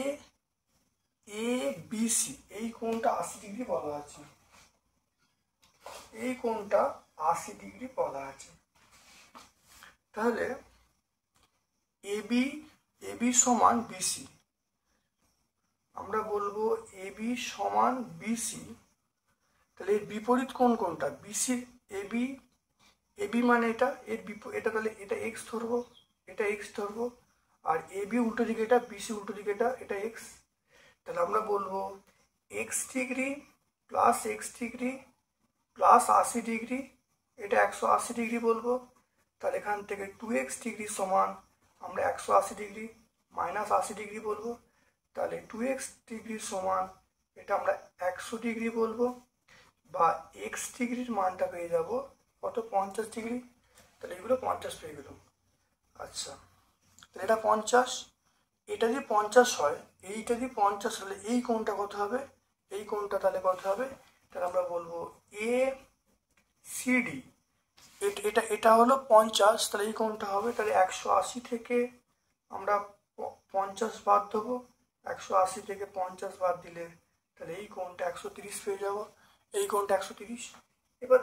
বিসি, এই কোণটা 80 ডিগ্রি বলা আছে, এই কোণটা 80 ডিগ্রি বলা আছে। তাহলে এবি সমান বিসি, আমরা বলবো এবি সমান বিসি, তাহলে এর বিপরীত কোণ কোনটা? বিসি, এবি মানে এটা, এটা তাহলে এটা এক্স ধরবো, এটা এক্স ধরবো, আর এবি উল্টো দিকে এটা, বিসি উল্টো দিকে এটা এক্স। তাহলে আমরা বলবো x degree plus x degree plus 80 degree, এটা 180 ডিগ্রি বলবো। তাহলে এখান থেকে 2x ডিগ্রি সমান আমরা 180 ডিগ্রি মাইনাস 80 ডিগ্রি বলবো। তাহলে 2x ডিগ্রি সমান এটা আমরা 100 ডিগ্রি বলবো, বা x ডিগ্রির মানটা পেয়ে যাব কত? 50 ডিগ্রি। তাহলে এগুলো 50 পেয়ে গেল। আচ্ছা, তাহলে এটা 50, এটা যদি 50 হয়, এইটা যদি 50 হলে এই কোণটা কত হবে? এই কোণটা তাহলে কত হবে? তাহলে আমরা বলবো এ সিডি, এটা হলো 50, তাহলে এই কোণটা হবে, তাহলে 180 থেকে আমরা 50 বাদ দেবো, 180 থেকে 50 বাদ দিলে তাহলে এই কোণটা 130 পেয়ে যাব, এই কোণটা 130। এবার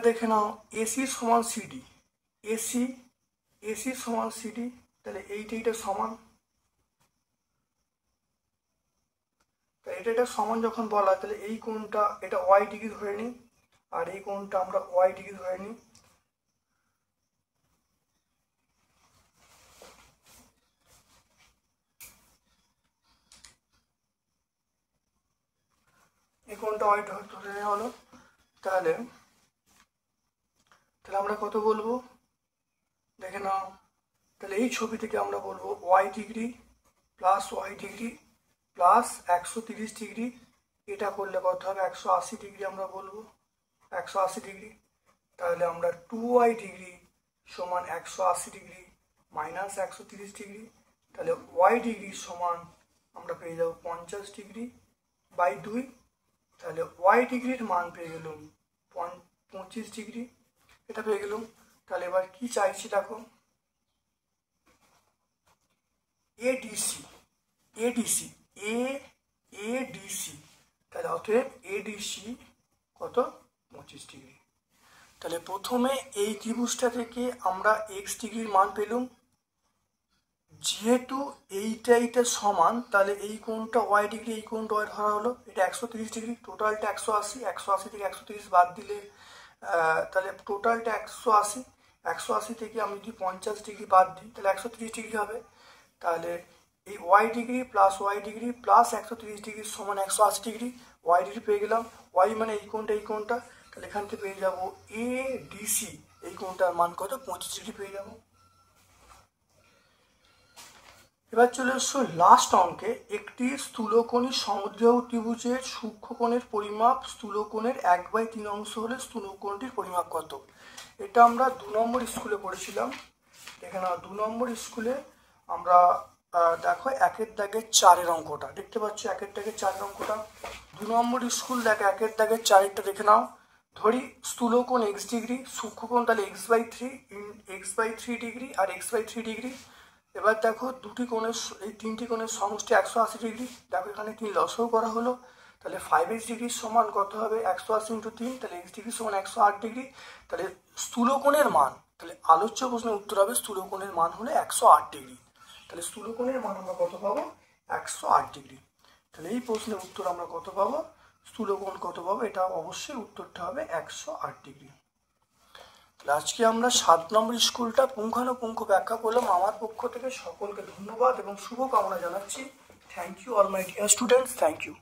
দেখে নাও এসি সমান সিডি, এসি সমান সিডি, তাহলে এইটা সমান, এটা সমান যখন বলা, তাহলে এই কোণটা এটা ওয়াই ডিগ্রি ধরে নিই, আর এই কোণটা আমরা ওয়াই ডিগ্রি ধরে নিই। এই কোণটা ওয়াই ধরে নেওয়া হলো। তাহলে আমরা কত বলবো? দেখে নাও, তাহলে এই ছবি থেকে আমরা বলবো y degree plus y degree plus 130 degree, এটা করলে কত হবে? 180 ডিগ্রি আমরা বলবো, 180 ডিগ্রি। তাহলে আমরা 2y ডিগ্রি সমান 180 ডিগ্রি মাইনাস 130 ডিগ্রি, তাহলে y ডিগ্রি সমান আমরা পেয়ে যাব 50 ডিগ্রি বাই 2, তাহলে y ডিগ্রির মান পেয়ে গেলাম 25 ডিগ্রি, এটা পেয়ে গেলাম। তাহলে এবার কি চাইছি দেখো, এডিসি, তাহলে অতএব এডিসি কত? 25 ডিগ্রি। তাহলে প্রথমে এই ত্রিভুজটা থেকে আমরা এক্স ডিগ্রির মান পেলাম, যেহেতু এইটা সমান, তাহলে এই কোণটা ওয়াই ডিগ্রি, এই কোণটা ওয়াই ধরা হলো, এটা 130 ডিগ্রি, টোটালটা 180 থেকে 130 বাদ দিলে তাহলে টোটালটা 180 থেকে আমি যদি 50 ডিগ্রি বাদ দিই তাহলে 130 ডিগ্রি হবে। তাহলে এই y degree plus y degree plus 130 degree সমান 180 ডিগ্রি, ওয়াই ডিগ্রি পেয়ে গেলাম, ওয়াই মানে এই কোণটা, তাহলে এখান থেকে পেয়ে যাবো এ ডিসি, এই কোণটার মান কত? 25 ডিগ্রি পেয়ে যাবো। এবার চলে এসছো লাস্ট অঙ্কে, একটি স্থূলকোণী সমদ্বিবাহু ত্রিভুজের সূক্ষ্মকোণের পরিমাপ স্থূলকোণের 1/3 অংশ হলে স্থূলকোণটির পরিমাপ কত? এটা আমরা 2 নম্বর স্কুলে পড়েছিলাম। দেখে নাও 2 নম্বর স্কুলে আমরা দেখো 1-এর দাগের 4-এর অঙ্কটা দেখতে পাচ্ছ, 1-এর দাগের 4-এর অঙ্কটা 2 নম্বর স্কুল দেখো 1-এর দাগের 4-এরটা দেখে নাও। ধরি স্থূলকোণ x ডিগ্রি, সূক্ষ্মকোণ তাহলে x/3 ডিগ্রি আর x/3 ডিগ্রি। এবার দেখো দুটি কোণের, এই তিনটি কোণের সমষ্টি 180 ডিগ্রি, দেখো এখানে 3 লসাগু করা হলো, তাহলে 5x ডিগ্রি সমান কত হবে? 180 × 3, তাহলে x ডিগ্রি সমান 108 ডিগ্রি। তাহলে স্থূলকোণের মান, তাহলে আলোচ্য প্রশ্নের উত্তর হবে স্থূলকোণের মান হলো 108 ডিগ্রি। তাহলে স্থূলকোণের মান আমরা কত পাবো? 108 ডিগ্রি। তাহলে এই প্রশ্নের উত্তর আমরা কত পাবো? স্থূলকোণ কত পাবো? এটা অবশ্যই উত্তরটা হবে 108 ডিগ্রি। তাহলে আজকে আমরা 7 নম্বর স্কুলটা পুঙ্খানুপুঙ্খ ব্যাখ্যা করলাম। আমার পক্ষ থেকে সকলকে ধন্যবাদ এবং শুভকামনা জানাচ্ছি। Thank you all my dear students, thank you.